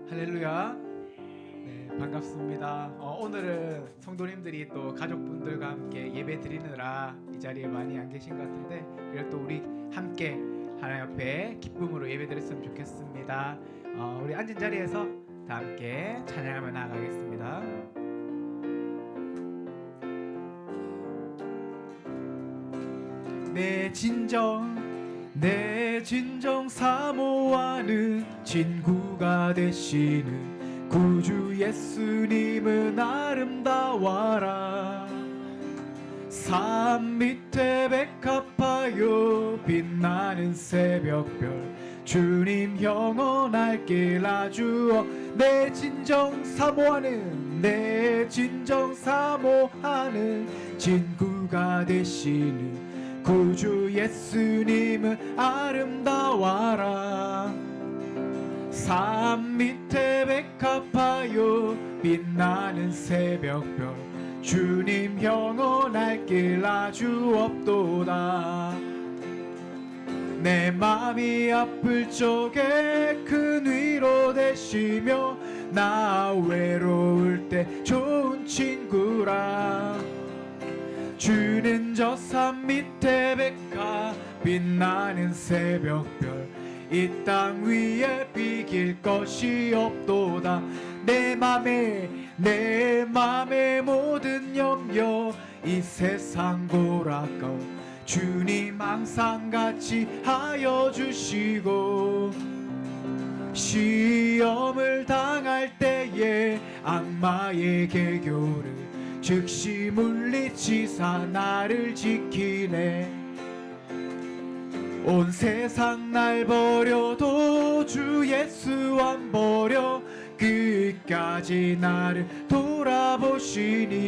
할렐루야. 네, 반갑습니다. 오늘은 성도님들이 또 가족분들과 함께 예배 드리느라 이 자리에 많이 안 계신 것 같은데, 그래도 또 우리 함께 하나님 앞에 기쁨으로 예배 드렸으면 좋겠습니다. 우리 앉은 자리에서 다 함께 찬양하며 나아가겠습니다. 내 진정 사모하는 친구가 되시는 구주 예수님은 아름다워라. 산 밑에 백합하여 빛나는 새벽별 주님 영원할 길 아주어. 내 진정 사모하는 친구가 되시는 구주 예수님은 아름다워라. 산 밑에 백합하여 빛나는 새벽별 주님 영원할 길 아주 없도다. 내 맘이 아플 적에 큰 위로 되시며 나 외로울 때 좋은 친구라. 주는 저 산 밑에 백합 빛나는 새벽별 이 땅 위에 비길 것이 없도다. 내 맘의 모든 염려 이 세상 고락고 주님 항상 같이 하여 주시고, 시험을 당할 때에 악마의 개교를 즉시 물리치사 나를 지키네. 온 세상 날 버려도 주 예수 안 버려 끝까지 나를 돌아보시니.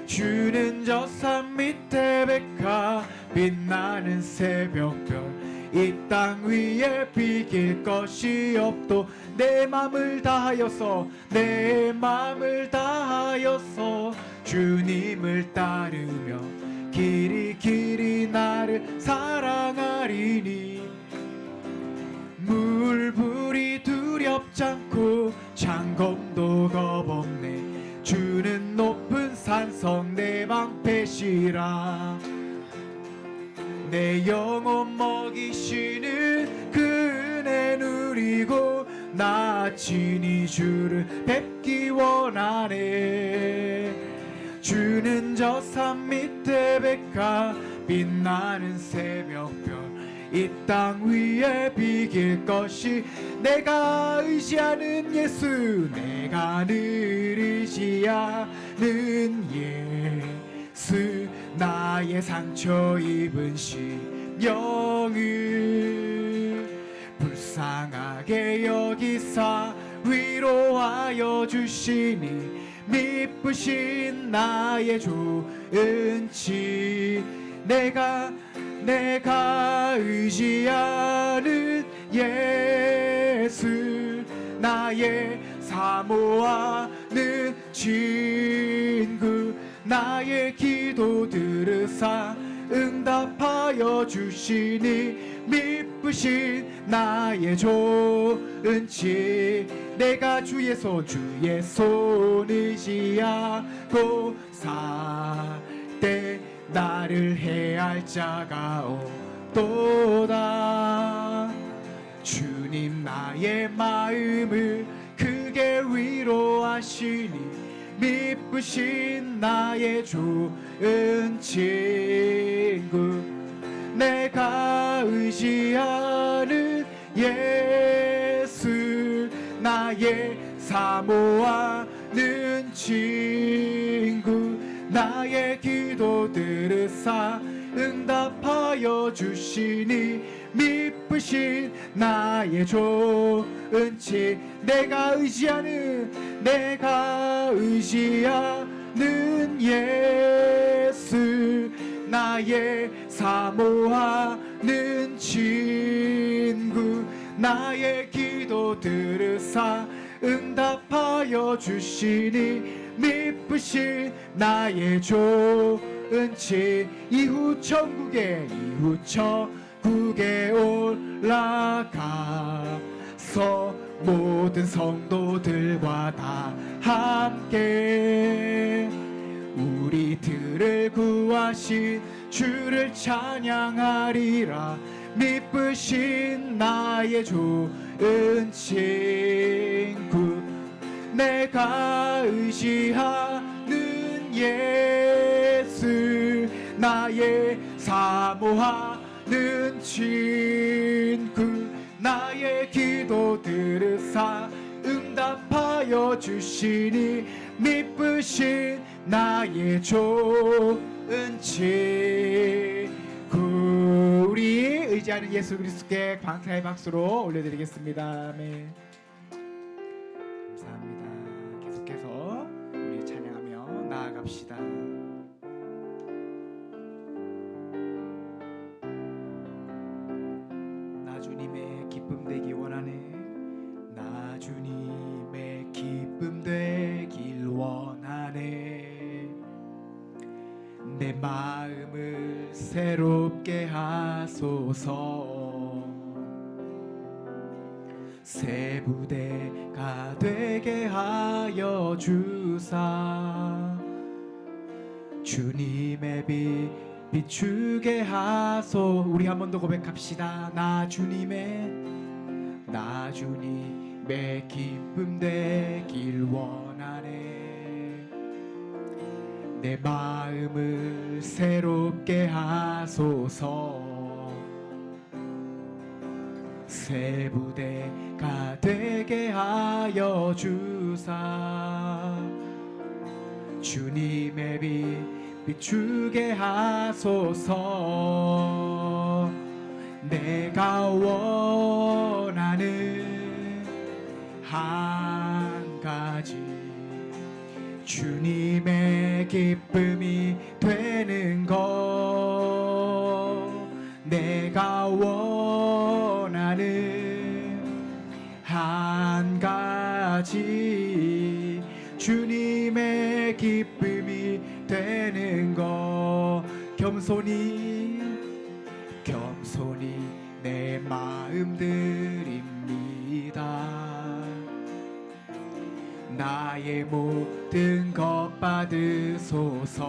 주는 저 산 밑에 백합 빛나는 새벽별 이 땅 위에 비길 것이 없도. 내 맘을 다하여서 주님을 따르며 길이 나를 사랑하리니. 물불이 두렵지 않고 창검도 겁없네. 주는 높은 산성 내 방패시라. 내 영혼 먹이시는 그 은혜 누리고 나 친히 주를 뵙기 원하네. 주는 저 산 밑에 백합 빛나는 새벽별 이 땅 위에 비길 것이. 내가 의지하는 예수, 내가 늘 의지하는 예수, 나의 상처 입은 심령을 불쌍하게 여기사 위로하여 주시니. 미쁘신 나의 좋은 친, 내가 의지하는 예수, 나의 사모하는 친구, 나의 기도 들으사 응답하여 주시니. 미쁘신 나의 좋은 친, 내가 주의 손 의지하고 살 때 나를 해할 자가 없도다. 주님 나의 마음을 크게 위로하시니. 미쁘신 나의 좋은 친구, 내가 의지하는 예수, 나의 사모하는 친구, 나의 기도 들으사 응답하여 주시니. 미쁘신 나의 좋은 친, 내가 의지하는 예수, 나의 사모하는 친구, 나의 기도 들으사 응답하여 주시니. 미쁘신 나의 좋은 친, 이후 천국에 올라가서 모든 성도들과 다 함께 우리들을 구하신 주를 찬양하리라. 미쁘신 나의 좋은 친구, 내가 의지하는 예수, 나의 사모하는 친구, 나의 기도 들으사 응답하여 주시니 미쁘신 나의 좋은 친구. 우리 의지하는 예수 그리스도께 감사의 박수로 올려드리겠습니다. 아멘. 감사합니다. 계속해서 우리 찬양하며 나아갑시다. 나 주님의 기쁨 되기 원하네. 나 주님의 기쁨 되길 원하네. 내 마음을 새롭게 하소서. 새 부대가 되게 하여 주사. 주님의 빛 비추게 하소. 우리 한 번 더 고백합시다. 나 주님의 기쁨 되길 원하네. 내 마음을 새롭게 하소서. 새 부대가 되게 하여 주사. 주님의 빛 비추게 하소서. 내가 원하는 한 가지, 주님의 기쁨이 되는 것. 내가 원하는 한 가지, 주님의 기쁨이 되는 것. 겸손히 내 마음 드립니다. 나의 모든 것 받으소서.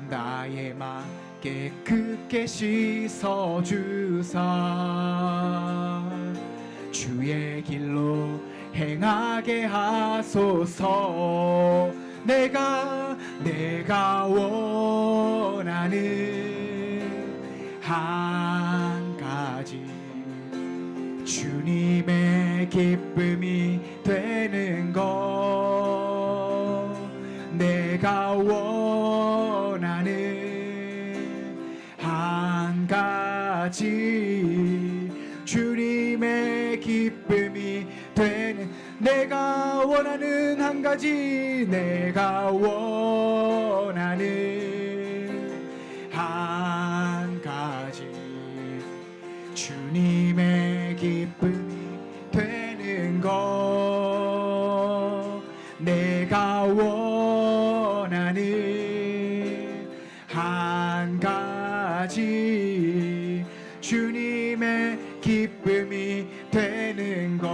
나의 맘 깨끗게 씻어주사. 주의 길로 행하게 하소서. 내가 원하는 한 가지, 주님의 기쁨이 되는 것. 내가 원하는 한 가지, 주님의 기쁨이 되는. 내가 원하는 한 가지, 내가 원하는 한 가지, 주님의 기쁨이 되는 것. 내가 원하는 한 가지, 주님의 기쁨이 되는 것.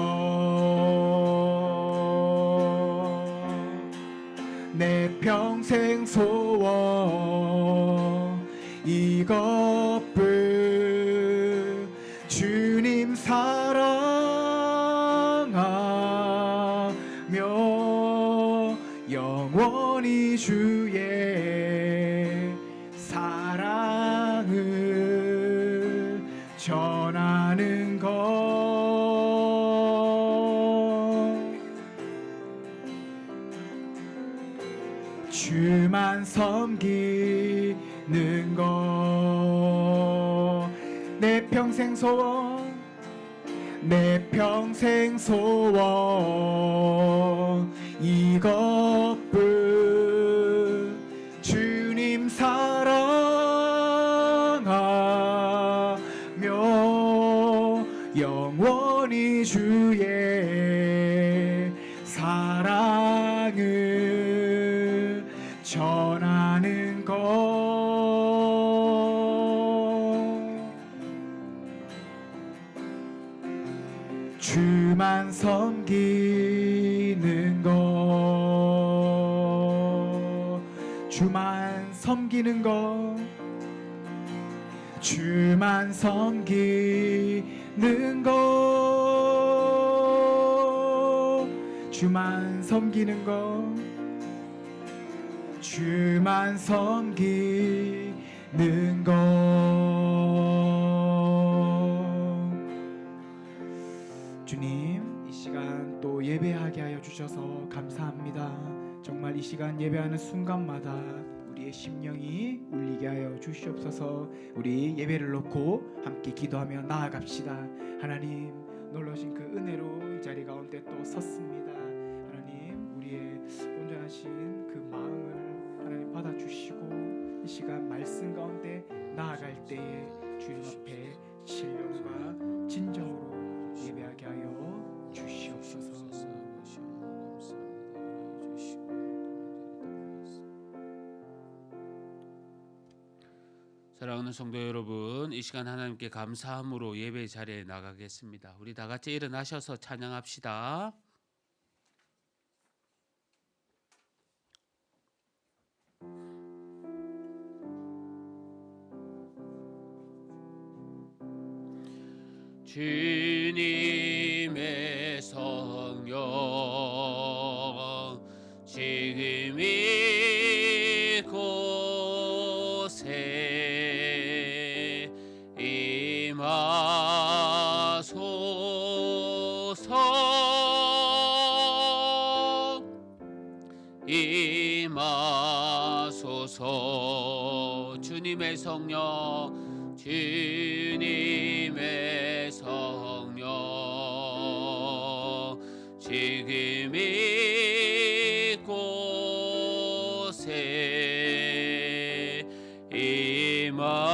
내 평생 소원 이것뿐, 주님 사랑하며 영원히 주의 사랑을 전하는 것. 주만 섬기는 것. 내 평생 소원, 내 평생 소원 이것뿐, 주님 사랑하며 영원히 주의 사랑을 전하는 것. 주만 섬기는 것, 주만 섬기는 것, 주만 섬기는 것, 주만 섬기는 것, 주만 섬기는 것. 주님, 이 시간 또 예배하게 하여 주셔서 감사합니다. 정말 이 시간 예배하는 순간마다 우리의 심령이 울리게 하여 주시옵소서. 우리 예배를 놓고 함께 기도하며 나아갑시다. 하나님, 놀라신 그 은혜로 이 자리 가운데 또 섰습니다. 하나님, 우리의 온전하신 그 마음을 하나님 받아주시고 이 시간 말씀 가운데 나아갈 때에 주님 앞에 신령과 진정으로 예배하게 하여 주시옵소서. 사랑하는 성도 여러분, 이 시간 하나님께 감사함으로 예배 자리에 나가겠습니다. 우리 다 같이 일어나셔서 찬양합시다. 주님의 성령 지금 이곳에 임하소서. 주님의 성령, 주님의 성령 지금 이곳에 임하소서.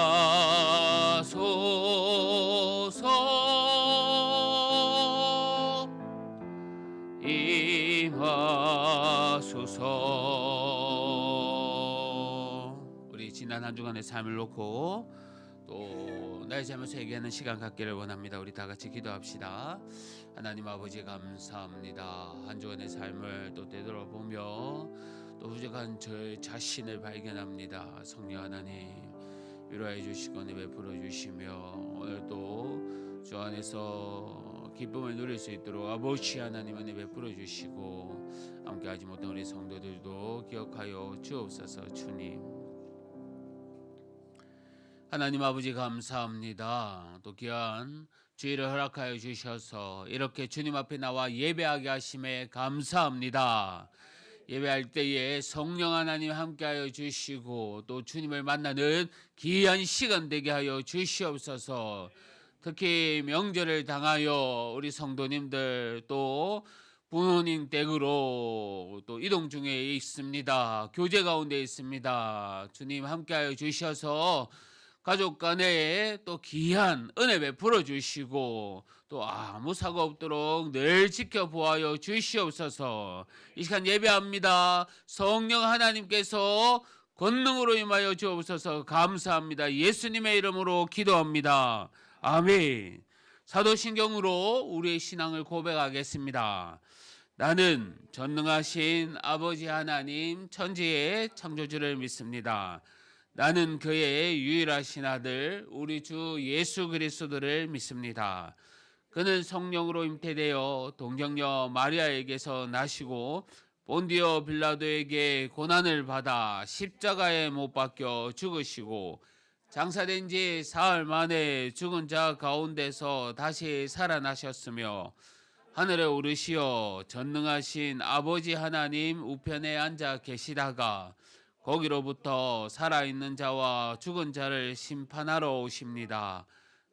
우리 지난 한 주간의 삶을 놓고 또 나의 잘못을 회개하는 시간 갖기를 원합니다. 우리 다 같이 기도합시다. 하나님 아버지 감사합니다. 한 주간의 삶을 또 되돌아보며 또 부족한 저 자신을 발견합니다. 성령 하나님 위로해 주시고 베풀어 주시며 오늘도 주 안에서 기쁨을 누릴 수 있도록 아버지 하나님 은혜 베풀어 주시고 함께하지 못한 우리 성도들도 기억하여 주옵소서. 주님 하나님 아버지 감사합니다. 또 귀한 주의를 허락하여 주셔서 이렇게 주님 앞에 나와 예배하게 하심에 감사합니다. 예배할 때에 성령 하나님 함께하여 주시고 또 주님을 만나는 귀한 시간 되게 하여 주시옵소서. 특히 명절을 당하여 우리 성도님들 또 부모님 댁으로 또 이동 중에 있습니다. 교제 가운데 있습니다. 주님 함께하여 주셔서 가족 간에 또 귀한 은혜 베풀어 주시고 또 아무 사고 없도록 늘 지켜보아여 주시옵소서. 이 시간 예배합니다. 성령 하나님께서 권능으로 임하여 주옵소서. 감사합니다. 예수님의 이름으로 기도합니다. 아멘. 사도신경으로 우리의 신앙을 고백하겠습니다. 나는 전능하신 아버지 하나님 천지의 창조주를 믿습니다. 나는 그의 유일하신 아들 우리 주 예수 그리스도를 믿습니다. 그는 성령으로 잉태되어 동정녀 마리아에게서 나시고 본디오 빌라도에게 고난을 받아 십자가에 못 박혀 죽으시고 장사된 지 사흘 만에 죽은 자 가운데서 다시 살아나셨으며 하늘에 오르시어 전능하신 아버지 하나님 우편에 앉아 계시다가 거기로부터 살아있는 자와 죽은 자를 심판하러 오십니다.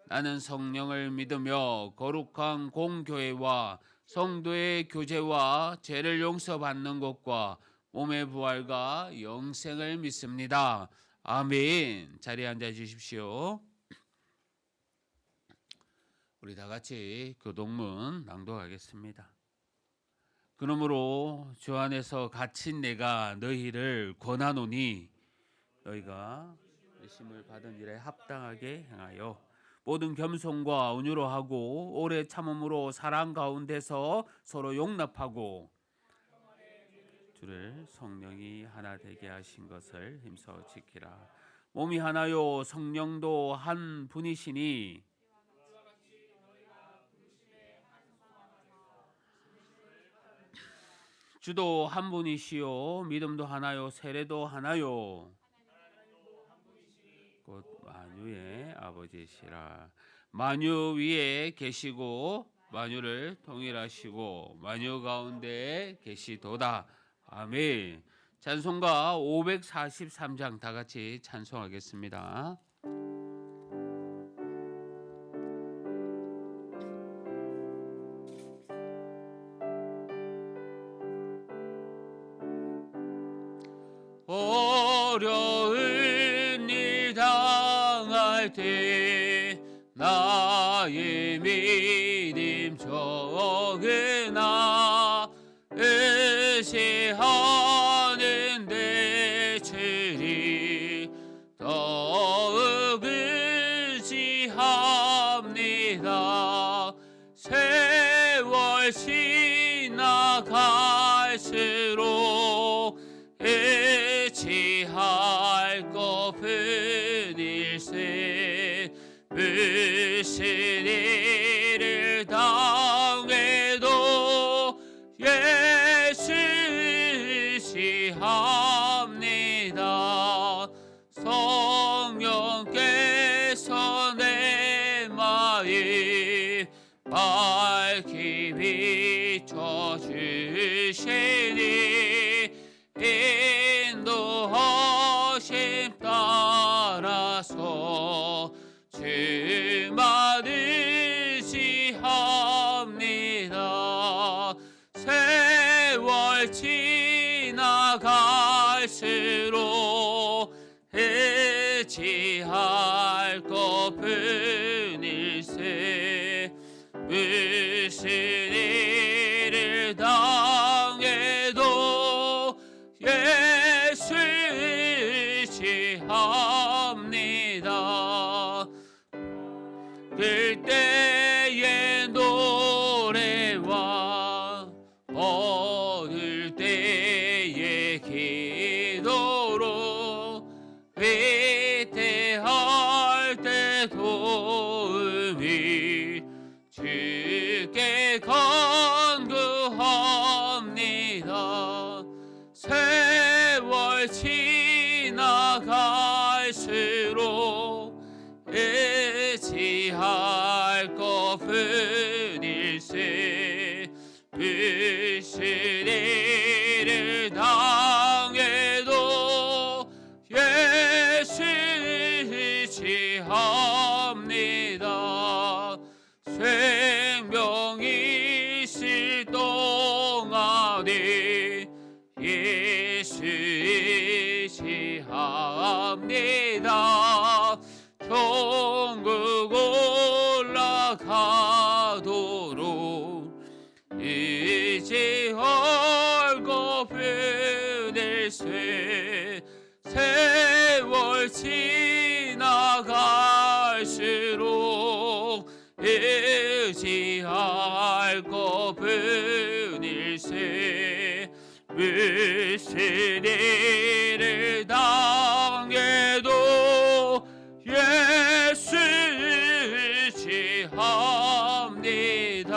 나는 성령을 믿으며 거룩한 공교회와 성도의 교제와 죄를 용서받는 것과 몸의 부활과 영생을 믿습니다. 아멘. 자리에 앉아 주십시오. 우리 다 같이 교동문 낭독하겠습니다. 그러므로 주 안에서 갇힌 내가 너희를 권하노니 너희가 의심을 받은 일에 합당하게 행하여 모든 겸손과 온유로 하고 오래 참음으로 사랑 가운데서 서로 용납하고 주를 성령이 하나 되게 하신 것을 힘써 지키라. 몸이 하나요 성령도 한 분이시니 주도 한 분이시요 믿음도 하나요 세례도 하나요 곧 만유의 아버지시라. 만유 위에 계시고 만유를 통일하시고 만유 가운데 계시도다. 아멘. 찬송가 543장 다 같이 찬송하겠습니다. 어려운 일 당할 때 나의 믿음 적으나 의지하는데 주리 더욱 의지합니다. 세월 지나갈수록 의지할 것은 일세 무슨 일을 당해도 예수 의지합니다. 성령께서 내 마음 밝히 비춰주시니 인도하심 따라서 주만 의지합니다. 세월 지나갈수록 의지할 것뿐 일세 무슨 일을 당해도 예수 의지합니다. 그때의 노래와 어느 때의 기도로 위태할 때 도움이 주께 간구합니다. 세월 지나갈수록 의지할 것뿐 일세 무슨 일을 당해도 예수 의지합니다. 생명이 있을 동안에 예수 의지합니다. 천국 올라가도록 의지할 것뿐 일세 세월 지나갈수록 의지할 것뿐 일세 무슨 일을 당해도 예수 의지합니다.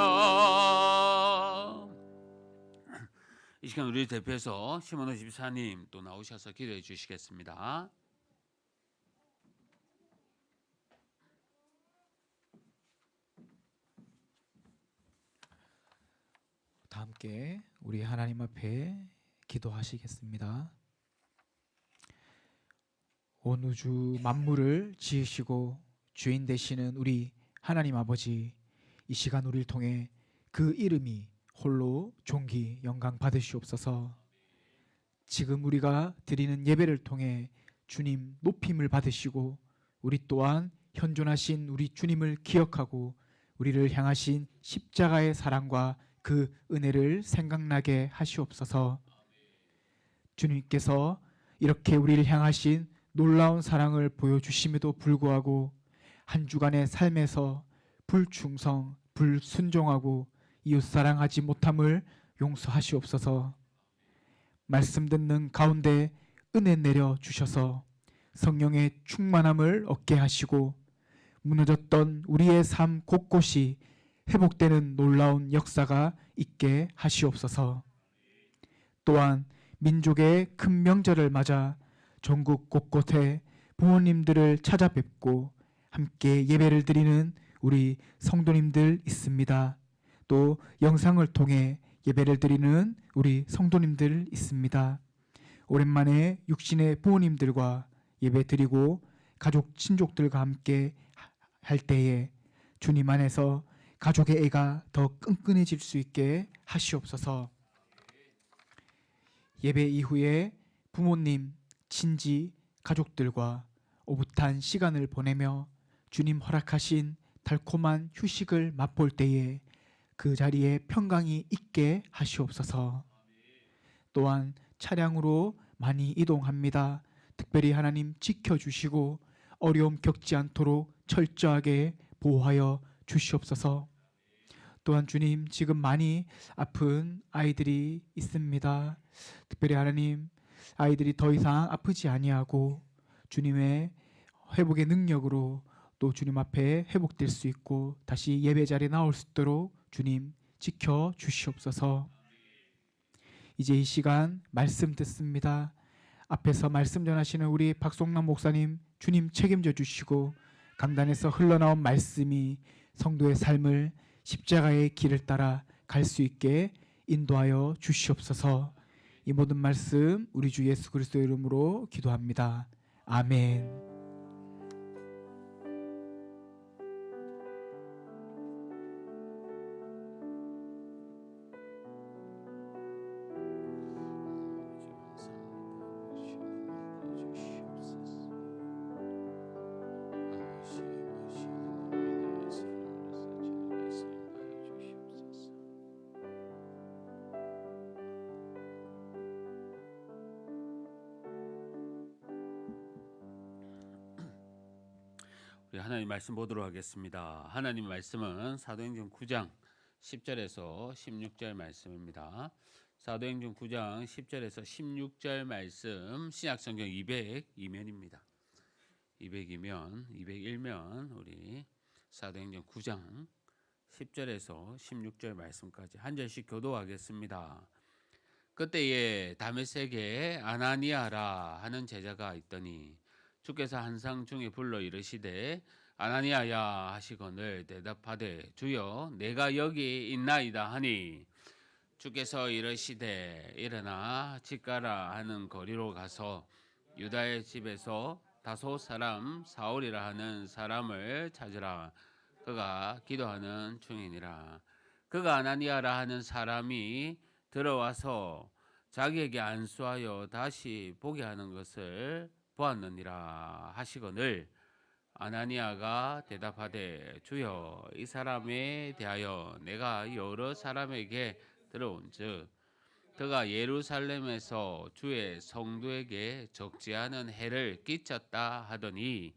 이 시간 우리를 대표해서 시몬호 집사님 또 나오셔서 기도해 주시겠습니다. 다 함께 우리 하나님 앞에 기도하시겠습니다. 온 우주 만물을 지으시고 주인 되시는 우리 하나님 아버지, 이 시간 우리를 통해 그 이름이 홀로 존귀 영광 받으시옵소서. 지금 우리가 드리는 예배를 통해 주님 높임을 받으시고 우리 또한 현존하신 우리 주님을 기억하고 우리를 향하신 십자가의 사랑과 그 은혜를 생각나게 하시옵소서. 주님께서 이렇게 우리를 향하신 놀라운 사랑을 보여주심에도 불구하고 한 주간의 삶에서 불충성, 불순종하고 이웃사랑하지 못함을 용서하시옵소서. 말씀 듣는 가운데 은혜 내려 주셔서 성령의 충만함을 얻게 하시고 무너졌던 우리의 삶 곳곳이 회복되는 놀라운 역사가 있게 하시옵소서. 또한 민족의 큰 명절을 맞아 전국 곳곳에 부모님들을 찾아뵙고 함께 예배를 드리는 우리 성도님들 있습니다. 또 영상을 통해 예배를 드리는 우리 성도님들 있습니다. 오랜만에 육신의 부모님들과 예배 드리고 가족 친족들과 함께 할 때에 주님 안에서 가족의 애가 더 끈끈해질 수 있게 하시옵소서. 예배 이후에 부모님, 친지, 가족들과 오붓한 시간을 보내며 주님 허락하신 달콤한 휴식을 맛볼 때에 그 자리에 평강이 있게 하시옵소서. 또한 차량으로 많이 이동합니다. 특별히 하나님 지켜주시고 어려움 겪지 않도록 철저하게 보호하여 주시옵소서. 또한 주님, 지금 많이 아픈 아이들이 있습니다. 특별히 하나님, 아이들이 더 이상 아프지 아니하고 주님의 회복의 능력으로 또 주님 앞에 회복될 수 있고 다시 예배 자리에 나올 수 있도록 주님 지켜 주시옵소서. 이제 이 시간 말씀 듣습니다. 앞에서 말씀 전하시는 우리 박송남 목사님, 주님 책임져 주시고 강단에서 흘러나온 말씀이 성도의 삶을 십자가의 길을 따라 갈 수 있게 인도하여 주시옵소서. 이 모든 말씀 우리 주 예수 그리스도의 이름으로 기도합니다. 아멘. 우리 하나님 말씀 보도록 하겠습니다. 하나님 말씀은 사도행전 9장 10절에서 16절 말씀입니다. 사도행전 9장 10절에서 16절 말씀 신약성경 202면입니다. 201면 우리 사도행전 9장 10절에서 16절 말씀까지 한 절씩 교도하겠습니다. 그때에 다메섹에 아나니아라 하는 제자가 있더니 주께서 한상 중에 불러 이르시되 아나니아야 하시거늘 대답하되 주여 내가 여기 있나이다 하니 주께서 이르시되 일어나 집 가라 하는 거리로 가서 유다의 집에서 다소 사람 사울이라 하는 사람을 찾으라. 그가 기도하는 중이니라. 그가 아나니아라 하는 사람이 들어와서 자기에게 안수하여 다시 보게 하는 것을 보았느니라 하시거늘 아나니아가 대답하되 주여 이 사람에 대하여 내가 여러 사람에게 들어온즉 그가 예루살렘에서 주의 성도에게 적지 않은 해를 끼쳤다 하더니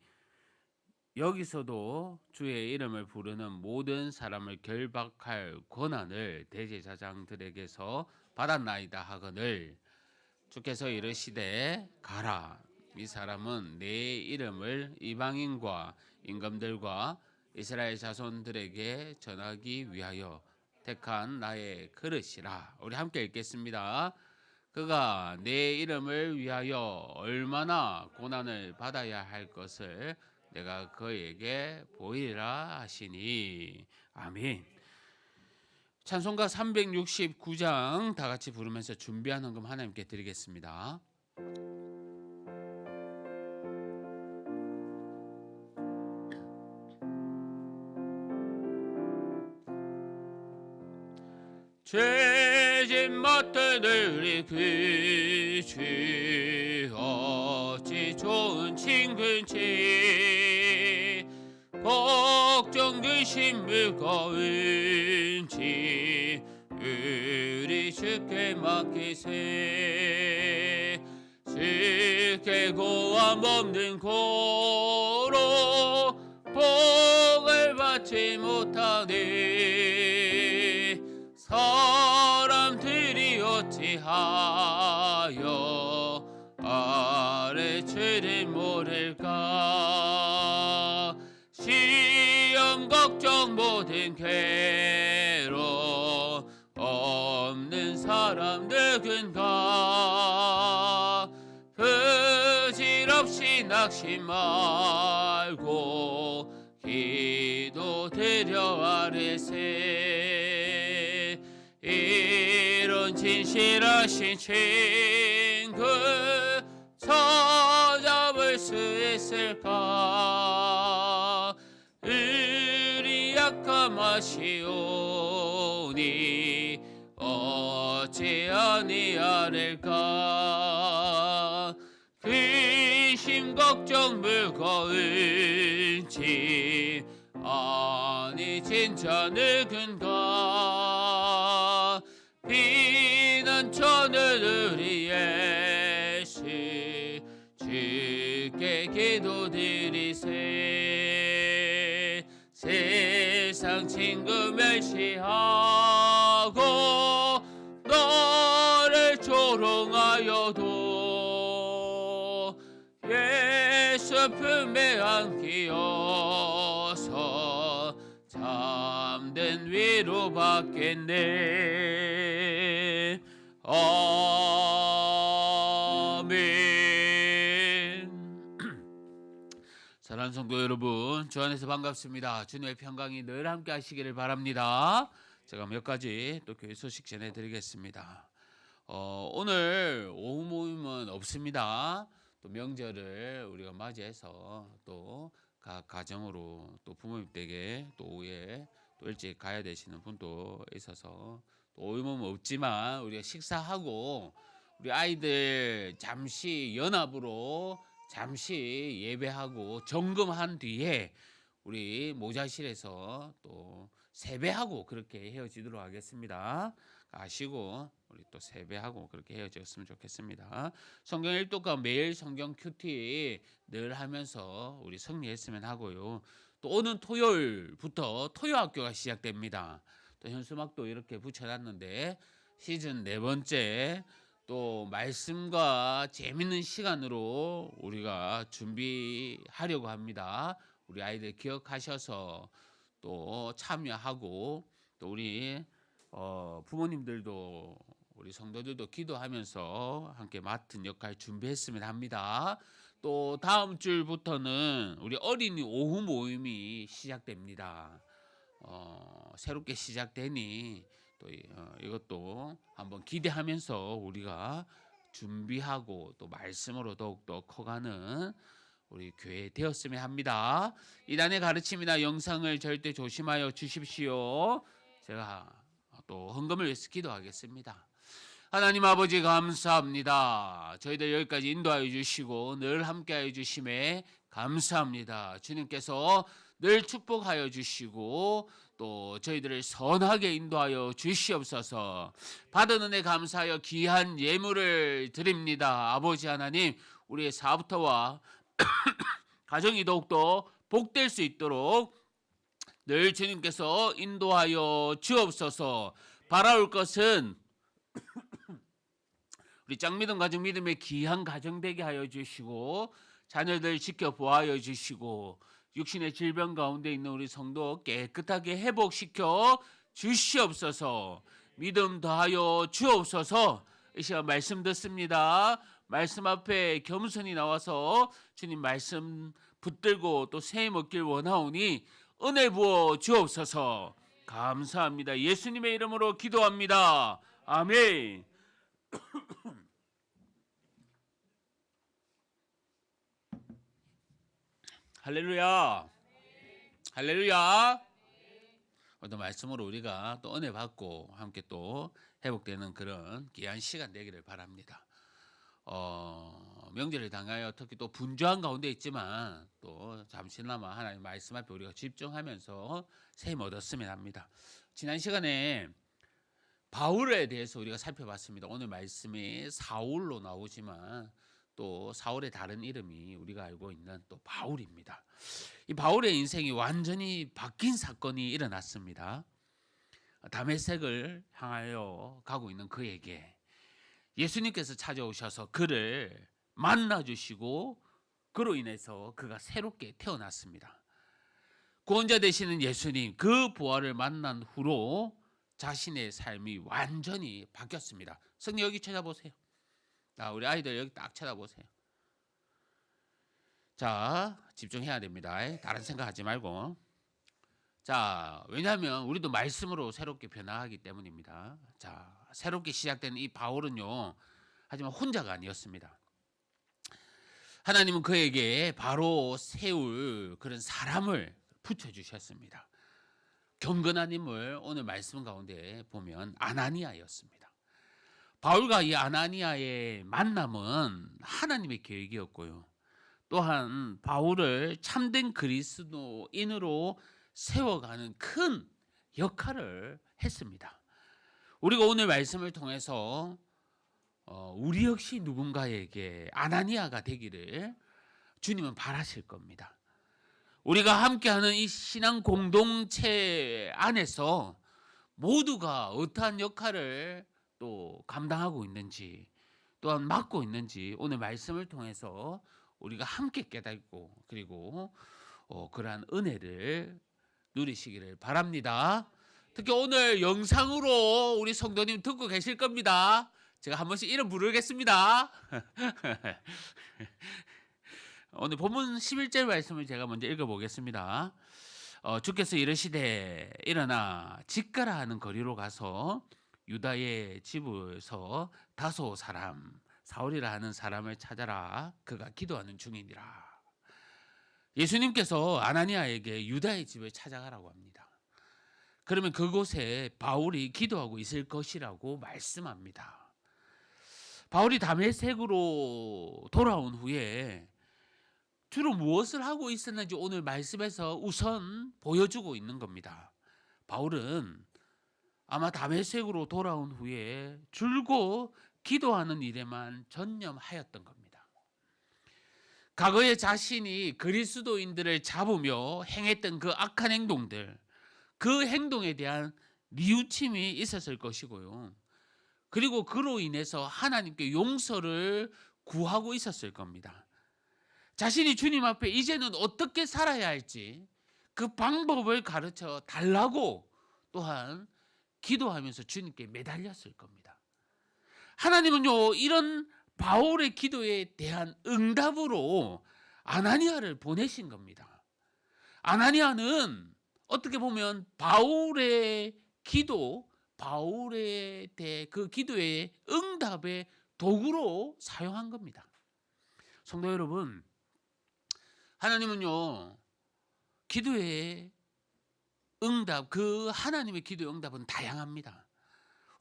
여기서도 주의 이름을 부르는 모든 사람을 결박할 권한을 대제사장들에게서 받았나이다 하거늘 주께서 이르시되 가라. 이 사람은 내 이름을 이방인과 임금들과 이스라엘 자손들에게 전하기 위하여 택한 나의 그릇이라. 우리 함께 읽겠습니다. 그가 내 이름을 위하여 얼마나 고난을 받아야 할 것을 내가 그에게 보이리라 하시니. 아멘. 찬송가 369장 다 같이 부르면서 준비한 헌금 하나님께 드리겠습니다. 죄진 못들이 그지 어찌 좋은 친구인지 걱정 근심 무거운지 우리 주께 맡기세. 주께 고함 없는 고로 복을 받지 못하니 사람들이 어찌하여 아래줄을 모를까. 시험 걱정 모든 괴로 없는 사람 누군가. 부질없이 낙심 말고 기도드려 아뢰세. 이런 진실하신 친구 찾아볼 수 있을까. 우리 약함하시오니 어찌 아니하릴까. 근심 걱정 무거운지 아니 진짜 누군가. 피난처는 우리 예수 주께 기도드리세. 세상 친구 멸시하고 너를 조롱하여도 예수 품에 안기어서 참된 위로 받겠네. 아멘. 사랑하는 성도 여러분, 주 안에서 반갑습니다. 주님의 평강이 늘 함께 하시기를 바랍니다. 제가 몇 가지 또 교회 소식 전해드리겠습니다. 오늘 오후 모임은 없습니다. 또 명절을 우리가 맞이해서 또 각 가정으로 또 부모님 댁에 또 오후에 또 일찍 가야 되시는 분도 있어서 또 오후 모임은 없지만 우리가 식사하고 우리 아이들 잠시 연합으로 잠시 예배하고 점검한 뒤에 우리 모자실에서 또 세배하고 그렇게 헤어지도록 하겠습니다. 아시고 우리 또 세배하고 그렇게 헤어졌으면 좋겠습니다. 성경 일독과 매일 성경 큐티 늘 하면서 우리 승리했으면 하고요. 또 오는 토요일부터 토요학교가 시작됩니다. 또 현수막도 이렇게 붙여놨는데 시즌 4번째 또 말씀과 재밌는 시간으로 우리가 준비하려고 합니다. 우리 아이들 기억하셔서 또 참여하고 또 우리 부모님들도 우리 성도들도 기도하면서 함께 맡은 역할 준비했으면 합니다. 또 다음 주부터는 우리 어린이 오후 모임이 시작됩니다. 새롭게 시작되니 또 이것도 한번 기대하면서 우리가 준비하고 또 말씀으로 더욱더 커가는 우리 교회 되었으면 합니다. 이단의 가르침이나 영상을 절대 조심하여 주십시오. 제가 또 헌금을 위해서 기도하겠습니다. 하나님 아버지 감사합니다. 저희들 여기까지 인도하여 주시고 늘 함께하여 주심에 감사합니다. 주님께서 늘 축복하여 주시고 또 저희들을 선하게 인도하여 주시옵소서. 받은 은혜 감사하여 귀한 예물을 드립니다. 아버지 하나님, 우리의 사부터와 가정이 더욱더 복될 수 있도록 늘 주님께서 인도하여 주옵소서. 바라올 것은 우리 짱믿음 가정 믿음의 귀한 가정 되게 하여 주시고 자녀들 지켜보아여 주시고 육신의 질병 가운데 있는 우리 성도 깨끗하게 회복시켜 주시옵소서. 믿음 더하여 주옵소서. 이 시간 말씀 듣습니다. 말씀 앞에 겸손히 나와서 주님 말씀 붙들고 또 세임 얻길 원하오니 은혜 부어 주옵소서. 감사합니다. 예수님의 이름으로 기도합니다. 아멘. 할렐루야. 할렐루야. 오늘 말씀으로 우리가 또 은혜 받고 함께 또 회복되는 그런 귀한 시간 되기를 바랍니다. 명절을 당하여 특히 또 분주한 가운데 있지만 또 잠시나마 하나님 말씀 앞에 우리가 집중하면서 샘 얻었으면 합니다. 지난 시간에 바울에 대해서 우리가 살펴봤습니다. 오늘 말씀이 사울로 나오지만 또 사울의 다른 이름이 우리가 알고 있는 또 바울입니다. 이 바울의 인생이 완전히 바뀐 사건이 일어났습니다. 다메섹을 향하여 가고 있는 그에게 예수님께서 찾아오셔서 그를 만나 주시고 그로 인해서 그가 새롭게 태어났습니다. 구원자 되시는 예수님, 그 부활을 만난 후로 자신의 삶이 완전히 바뀌었습니다. 성령 여기 쳐다보세요. 우리 아이들 여기 딱 쳐다보세요. 자, 집중해야 됩니다. 다른 생각하지 말고. 자, 왜냐하면 우리도 말씀으로 새롭게 변화하기 때문입니다. 자, 새롭게 시작된 이 바울은요, 하지만 혼자가 아니었습니다. 하나님은 그에게 바로 세울 그런 사람을 붙여주셨습니다. 경건한 인물, 오늘 말씀 가운데 보면 아나니아였습니다. 바울과 이 아나니아의 만남은 하나님의 계획이었고요. 또한 바울을 참된 그리스도인으로 세워가는 큰 역할을 했습니다. 우리가 오늘 말씀을 통해서 우리 역시 누군가에게 아나니아가 되기를 주님은 바라실 겁니다. 우리가 함께하는 이 신앙 공동체 안에서 모두가 어떠한 역할을 또 감당하고 있는지 또한 맡고 있는지 오늘 말씀을 통해서 우리가 함께 깨닫고 그리고 그러한 은혜를 누리시기를 바랍니다. 특히 오늘 영상으로 우리 성도님 듣고 계실 겁니다. 제가 한 번씩 이름 부르겠습니다. 오늘 본문 11절 말씀을 제가 먼저 읽어보겠습니다. 주께서 이르시되 일어나 직가라 하는 거리로 가서 유다의 집에서 다소 사람 사울이라 하는 사람을 찾아라. 그가 기도하는 중이니라. 예수님께서 아나니아에게 유다의 집을 찾아가라고 합니다. 그러면 그곳에 바울이 기도하고 있을 것이라고 말씀합니다. 바울이 다메섹으로 돌아온 후에 주로 무엇을 하고 있었는지 오늘 말씀에서 우선 보여주고 있는 겁니다. 바울은 아마 다메섹으로 돌아온 후에 줄곧 기도하는 일에만 전념하였던 겁니다. 과거에 자신이 그리스도인들을 잡으며 행했던 그 악한 행동들, 그 행동에 대한 뉘우침이 있었을 것이고요. 그리고 그로 인해서 하나님께 용서를 구하고 있었을 겁니다. 자신이 주님 앞에 이제는 어떻게 살아야 할지 그 방법을 가르쳐 달라고 또한 기도하면서 주님께 매달렸을 겁니다. 하나님은요, 이런 바울의 기도에 대한 응답으로 아나니아를 보내신 겁니다. 아나니아는 어떻게 보면 바울의 기도, 바울에 대해 그 기도의 응답의 도구로 사용한 겁니다. 성도 여러분, 하나님은요, 기도의 응답, 그 하나님의 기도의 응답은 다양합니다.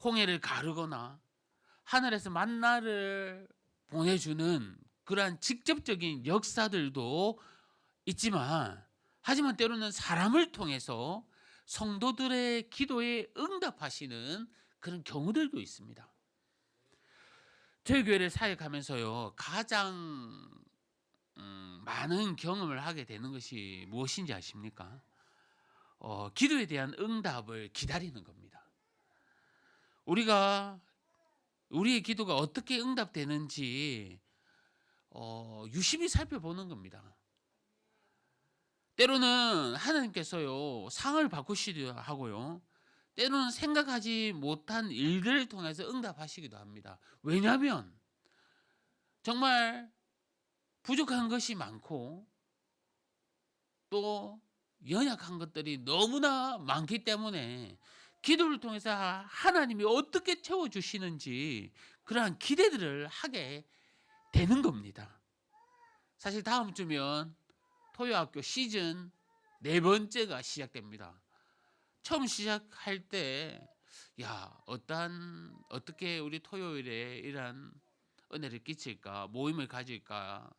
홍해를 가르거나 하늘에서 만나를 보내주는 그러한 직접적인 역사들도 있지만, 하지만 때로는 사람을 통해서 성도들의 기도에 응답하시는 그런 경우들도 있습니다. 저희 교회를 사역하면서요, 가장 많은 경험을 하게 되는 것이 무엇인지 아십니까? 기도에 대한 응답을 기다리는 겁니다. 우리의 기도가 어떻게 응답되는지 유심히 살펴보는 겁니다. 때로는 하나님께서요, 상을 바꾸시기도 하고요, 때로는 생각하지 못한 일들을 통해서 응답하시기도 합니다. 왜냐하면 정말 부족한 것이 많고 또 연약한 것들이 너무나 많기 때문에 기도를 통해서 하나님이 어떻게 채워주시는지 그러한 기대들을 하게 되는 겁니다. 사실 다음 주면 토요학교 시즌 4번째가 시작됩니다. 처음 시작할 때 어떻게 우리 토요일에 이러한 은혜를 끼칠까, 모임을 가질까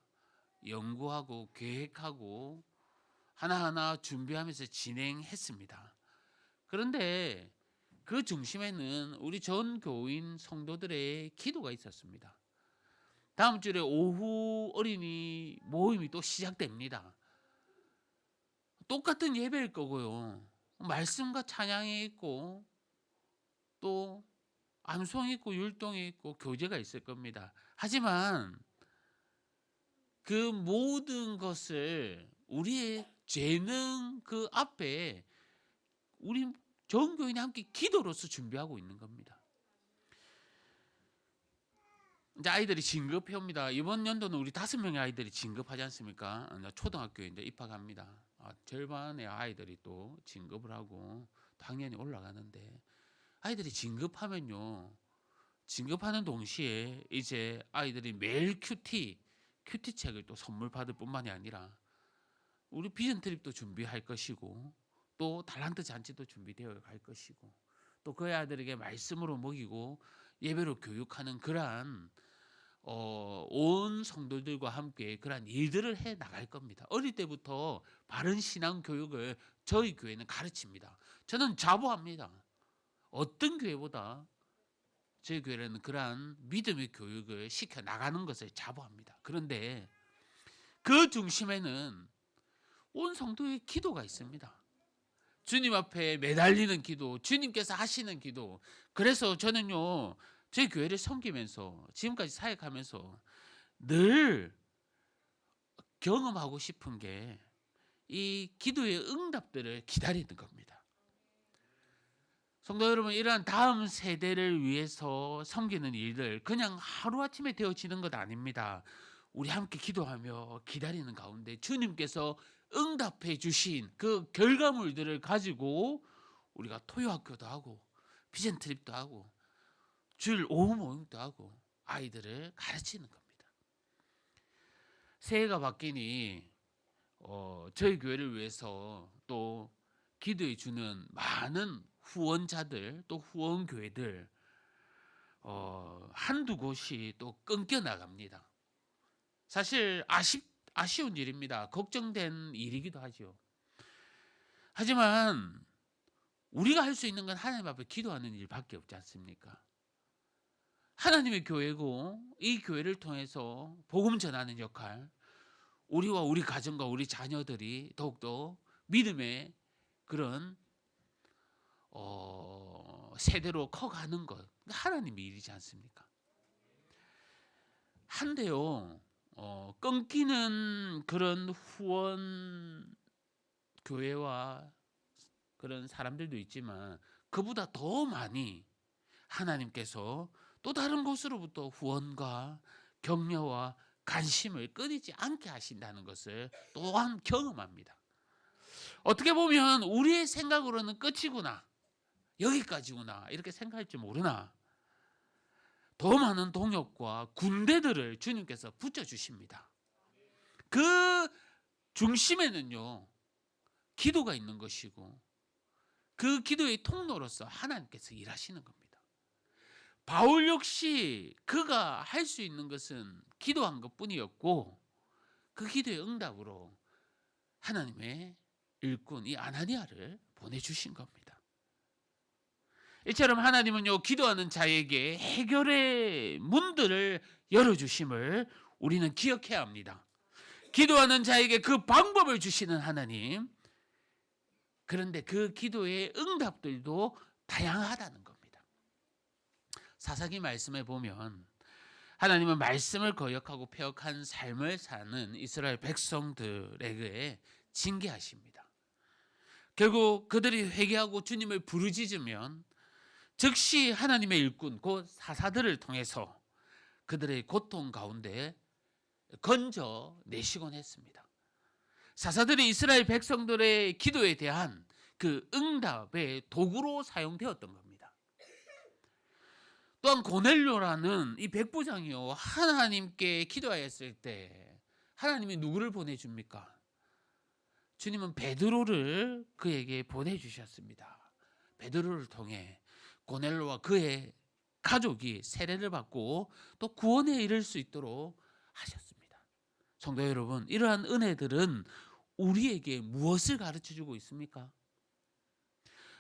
연구하고 계획하고 하나하나 준비하면서 진행했습니다. 그런데 그 중심에는 우리 전 교인 성도들의 기도가 있었습니다. 다음 주에 오후 어린이 모임이 또 시작됩니다. 똑같은 예배일 거고요. 말씀과 찬양이 있고 또 암송이 있고 율동이 있고 교제가 있을 겁니다. 하지만 그 모든 것을 우리의 재능 그 앞에 우리 전 교인이 함께 기도로서 준비하고 있는 겁니다. 이제 아이들이 진급해 옵니다. 이번 연도는 우리 5명의 아이들이 진급하지 않습니까? 초등학교에 이제 입학합니다. 절반의 아이들이 또 진급을 하고 당연히 올라가는데 아이들이 진급하면요. 진급하는 동시에 이제 아이들이 매일 큐티 책을 또 선물 받을 뿐만이 아니라 우리 비전 트립도 준비할 것이고 또 달란트 잔치도 준비되어 갈 것이고 또 그 아이들에게 말씀으로 먹이고 예배로 교육하는 그러한 온 성도들과 함께 그러한 일들을 해 나갈 겁니다. 어릴 때부터 바른 신앙 교육을 저희 교회는 가르칩니다. 저는 자부합니다. 어떤 교회보다 저희 교회는 그러한 믿음의 교육을 시켜 나가는 것을 자부합니다. 그런데 그 중심에는 온 성도의 기도가 있습니다. 주님 앞에 매달리는 기도, 주님께서 하시는 기도. 그래서 저는요, 저희 교회를 섬기면서 지금까지 사역하면서 늘 경험하고 싶은 게 이 기도의 응답들을 기다리는 겁니다. 성도 여러분, 이러한 다음 세대를 위해서 섬기는 일들 그냥 하루아침에 되어지는 것 아닙니다. 우리 함께 기도하며 기다리는 가운데 주님께서 응답해 주신 그 결과물들을 가지고 우리가 토요학교도 하고 비전 트립도 하고 주일 오후 모임도 하고 아이들을 가르치는 겁니다. 새해가 바뀌니 저희 교회를 위해서 또 기도해 주는 많은 후원자들 또 후원 교회들 한두 곳이 또 끊겨 나갑니다. 사실 아쉬운 일입니다. 걱정된 일이기도 하죠. 하지만 우리가 할 수 있는 건 하나님 앞에 기도하는 일밖에 없지 않습니까? 하나님의 교회고 이 교회를 통해서 복음 전하는 역할, 우리와 우리 가정과 우리 자녀들이 더욱더 믿음의 그런 세대로 커가는 것, 하나님의 일이지 않습니까? 한데요, 끊기는 그런 후원 교회와 그런 사람들도 있지만 그보다 더 많이 하나님께서 또 다른 곳으로부터 후원과 격려와 관심을 끊이지 않게 하신다는 것을 또한 경험합니다. 어떻게 보면 우리의 생각으로는 끝이구나, 여기까지구나 이렇게 생각할지 모르나 더 많은 동역과 군대들을 주님께서 붙여주십니다. 그 중심에는요, 기도가 있는 것이고 그 기도의 통로로서 하나님께서 일하시는 겁니다. 바울 역시 그가 할 수 있는 것은 기도한 것뿐이었고 그 기도의 응답으로 하나님의 일꾼 이 아나니아를 보내주신 겁니다. 이처럼 하나님은요, 기도하는 자에게 해결의 문들을 열어주심을 우리는 기억해야 합니다. 기도하는 자에게 그 방법을 주시는 하나님, 그런데 그 기도의 응답들도 다양하다는 겁니다. 사사기 말씀에 보면 하나님은 말씀을 거역하고 폐역한 삶을 사는 이스라엘 백성들에게 징계하십니다. 결국 그들이 회개하고 주님을 부르짖으면 즉시 하나님의 일꾼 곧 사사들을 통해서 그들의 고통 가운데 건져 내시곤 했습니다. 사사들이 이스라엘 백성들의 기도에 대한 그 응답의 도구로 사용되었던 겁니다. 또한 고넬료라는 이 백부장이요, 하나님께 기도하였을 때 하나님이 누구를 보내줍니까? 주님은 베드로를 그에게 보내주셨습니다. 베드로를 통해 고넬료와 그의 가족이 세례를 받고 또 구원에 이를 수 있도록 하셨습니다. 성도 여러분, 이러한 은혜들은 우리에게 무엇을 가르쳐주고 있습니까?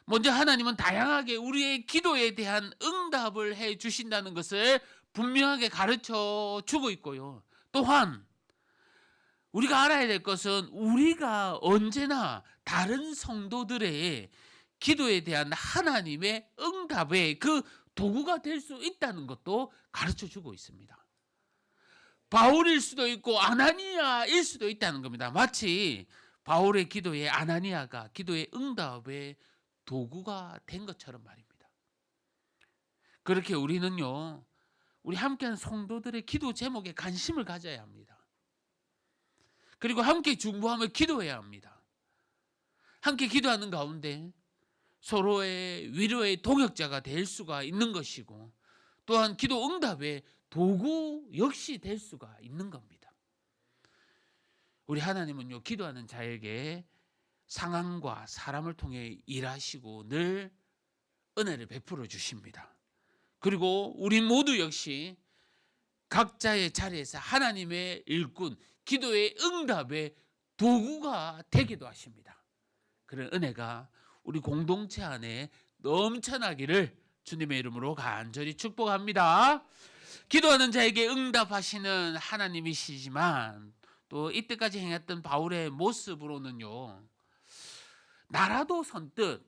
먼저 하나님은 다양하게 우리의 기도에 대한 응답을 해 주신다는 것을 분명하게 가르쳐 주고 있고요. 또한 우리가 알아야 될 것은 우리가 언제나 다른 성도들의 기도에 대한 하나님의 응답의 그 도구가 될 수 있다는 것도 가르쳐 주고 있습니다. 바울일 수도 있고 아나니아일 수도 있다는 겁니다. 마치 바울의 기도에 아나니아가 기도의 응답의 도구가 된 것처럼 말입니다. 그렇게 우리는요, 우리 함께한 성도들의 기도 제목에 관심을 가져야 합니다. 그리고 함께 중보하며 기도해야 합니다. 함께 기도하는 가운데 서로의 위로의 동역자가 될 수가 있는 것이고, 또한 기도 응답의 도구 역시 될 수가 있는 겁니다. 우리 하나님은요, 기도하는 자에게 상황과 사람을 통해 일하시고 늘 은혜를 베풀어 주십니다. 그리고 우리 모두 역시 각자의 자리에서 하나님의 일꾼, 기도의 응답의 도구가 되기도 하십니다. 그런 은혜가 우리 공동체 안에 넘쳐나기를 주님의 이름으로 간절히 축복합니다. 기도하는 자에게 응답하시는 하나님이시지만 또 이때까지 행했던 바울의 모습으로는요, 나라도 선뜻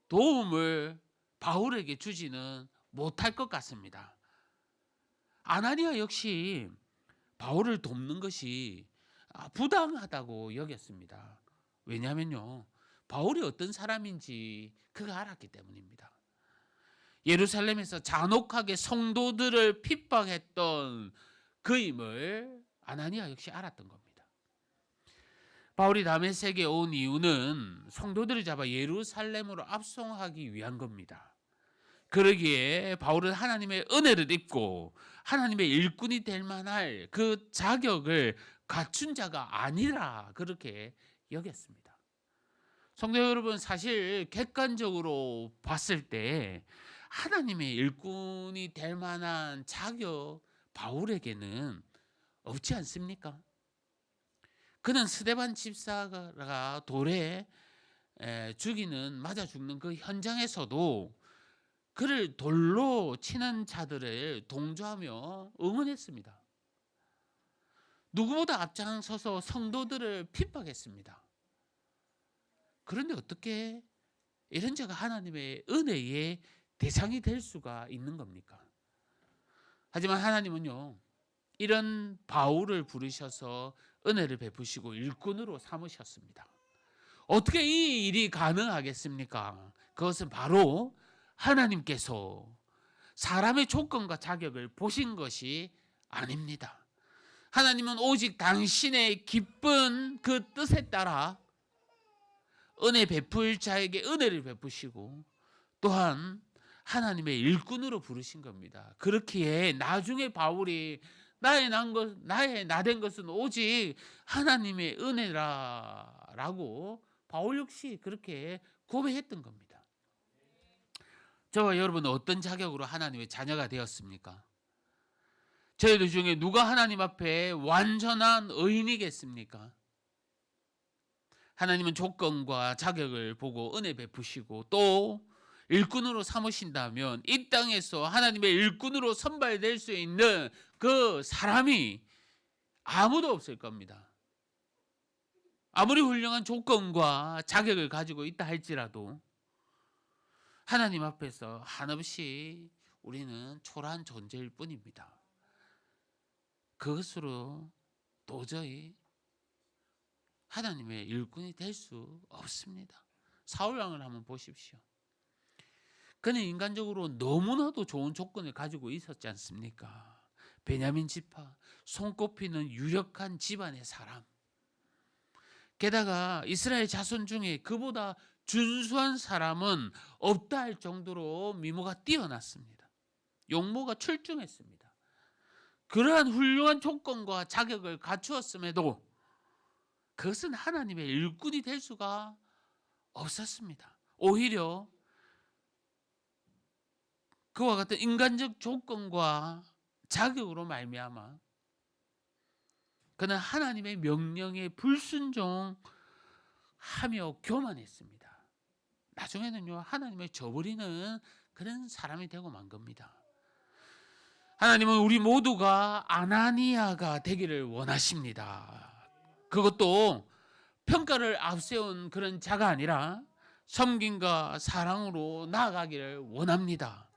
도움을 바울에게 주지는 못할 것 같습니다. 아나니아 역시 바울을 돕는 것이 부당하다고 여겼습니다. 왜냐하면요, 바울이 어떤 사람인지 그가 알았기 때문입니다. 예루살렘에서 잔혹하게 성도들을 핍박했던 그임을 아나니아 역시 알았던 겁니다. 바울이 다메섹에 온 이유는 성도들을 잡아 예루살렘으로 압송하기 위한 겁니다. 그러기에 바울은 하나님의 은혜를 입고 하나님의 일꾼이 될 만할 그 자격을 갖춘 자가 아니라 그렇게 여겼습니다. 성도 여러분, 사실 객관적으로 봤을 때 하나님의 일꾼이 될 만한 자격 바울에게는 없지 않습니까? 그는 스데반 집사가 돌에 맞아 죽는 그 현장에서도 그를 돌로 치는 자들을 동조하며 응원했습니다. 누구보다 앞장서서 성도들을 핍박했습니다. 그런데 어떻게 이런 자가 하나님의 은혜의 대상이 될 수가 있는 겁니까? 하지만 하나님은요, 이런 바울을 부르셔서 은혜를 베푸시고 일꾼으로 삼으셨습니다. 어떻게 이 일이 가능하겠습니까? 그것은 바로 하나님께서 사람의 조건과 자격을 보신 것이 아닙니다. 하나님은 오직 당신의 기쁜 그 뜻에 따라 은혜 베풀 자에게 은혜를 베푸시고 또한 하나님의 일꾼으로 부르신 겁니다. 그렇기에 나중에 바울이 나의 나된 것은 오직 하나님의 은혜라라고 바울 역시 그렇게 고백했던 겁니다. 저와 여러분은 어떤 자격으로 하나님의 자녀가 되었습니까? 저희들 중에 누가 하나님 앞에 완전한 의인이겠습니까? 하나님은 조건과 자격을 보고 은혜 베푸시고 또 일꾼으로 삼으신다면 이 땅에서 하나님의 일꾼으로 선발될 수 있는 그 사람이 아무도 없을 겁니다. 아무리 훌륭한 조건과 자격을 가지고 있다 할지라도 하나님 앞에서 한없이 우리는 초라한 존재일 뿐입니다. 그것으로 도저히 하나님의 일꾼이 될 수 없습니다. 사울 왕을 한번 보십시오. 그는 인간적으로 너무나도 좋은 조건을 가지고 있었지 않습니까? 베냐민 지파, 손꼽히는 유력한 집안의 사람. 게다가 이스라엘 자손 중에 그보다 준수한 사람은 없다 할 정도로 미모가 뛰어났습니다. 용모가 출중했습니다. 그러한 훌륭한 조건과 자격을 갖추었음에도 그것은 하나님의 일꾼이 될 수가 없었습니다. 오히려 그와 같은 인간적 조건과 자격으로 말미암아 그는 하나님의 명령에 불순종하며 교만했습니다. 나중에는요 하나님을 저버리는 그런 사람이 되고 만 겁니다. 하나님은 우리 모두가 아나니아가 되기를 원하십니다. 그것도 평가를 앞세운 그런 자가 아니라 섬김과 사랑으로 나아가기를 원합니다.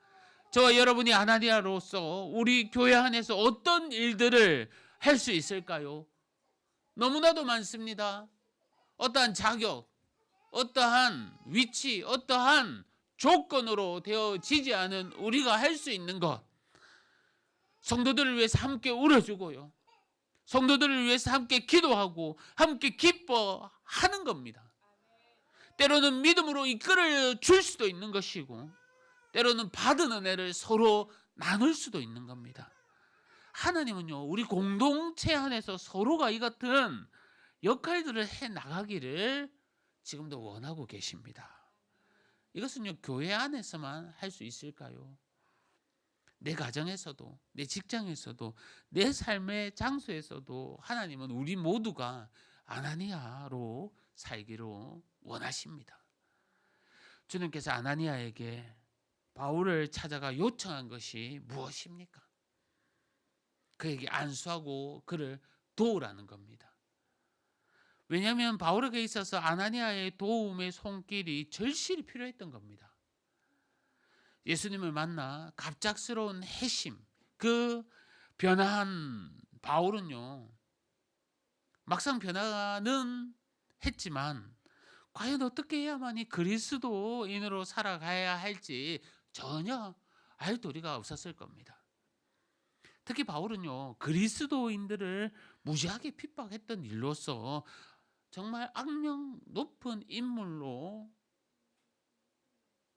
저와 여러분이 아나니아로서 우리 교회 안에서 어떤 일들을 할 수 있을까요? 너무나도 많습니다. 어떠한 자격, 어떠한 위치, 어떠한 조건으로 되어지지 않은 우리가 할 수 있는 것, 성도들을 위해서 함께 울어주고요, 성도들을 위해서 함께 기도하고 함께 기뻐하는 겁니다. 때로는 믿음으로 이끌어 줄 수도 있는 것이고, 때로는 받은 은혜를 서로 나눌 수도 있는 겁니다. 하나님은요 우리 공동체 안에서 서로가 이 같은 역할들을 해 나가기를 지금도 원하고 계십니다. 이것은요 교회 안에서만 할 수 있을까요? 내 가정에서도, 내 직장에서도, 내 삶의 장소에서도 하나님은 우리 모두가 아나니아로 살기로 원하십니다. 주님께서 아나니아에게 바울을 찾아가 요청한 것이 무엇입니까? 그에게 안수하고 그를 도우라는 겁니다. 왜냐하면 바울에게 있어서 아나니아의 도움의 손길이 절실히 필요했던 겁니다. 예수님을 만나 갑작스러운 회심, 그 변화한 바울은요 막상 변화는 했지만 과연 어떻게 해야만이 그리스도인으로 살아가야 할지 전혀 알 도리가 없었을 겁니다. 특히 바울은요 그리스도인들을 무지하게 핍박했던 일로서 정말 악명 높은 인물로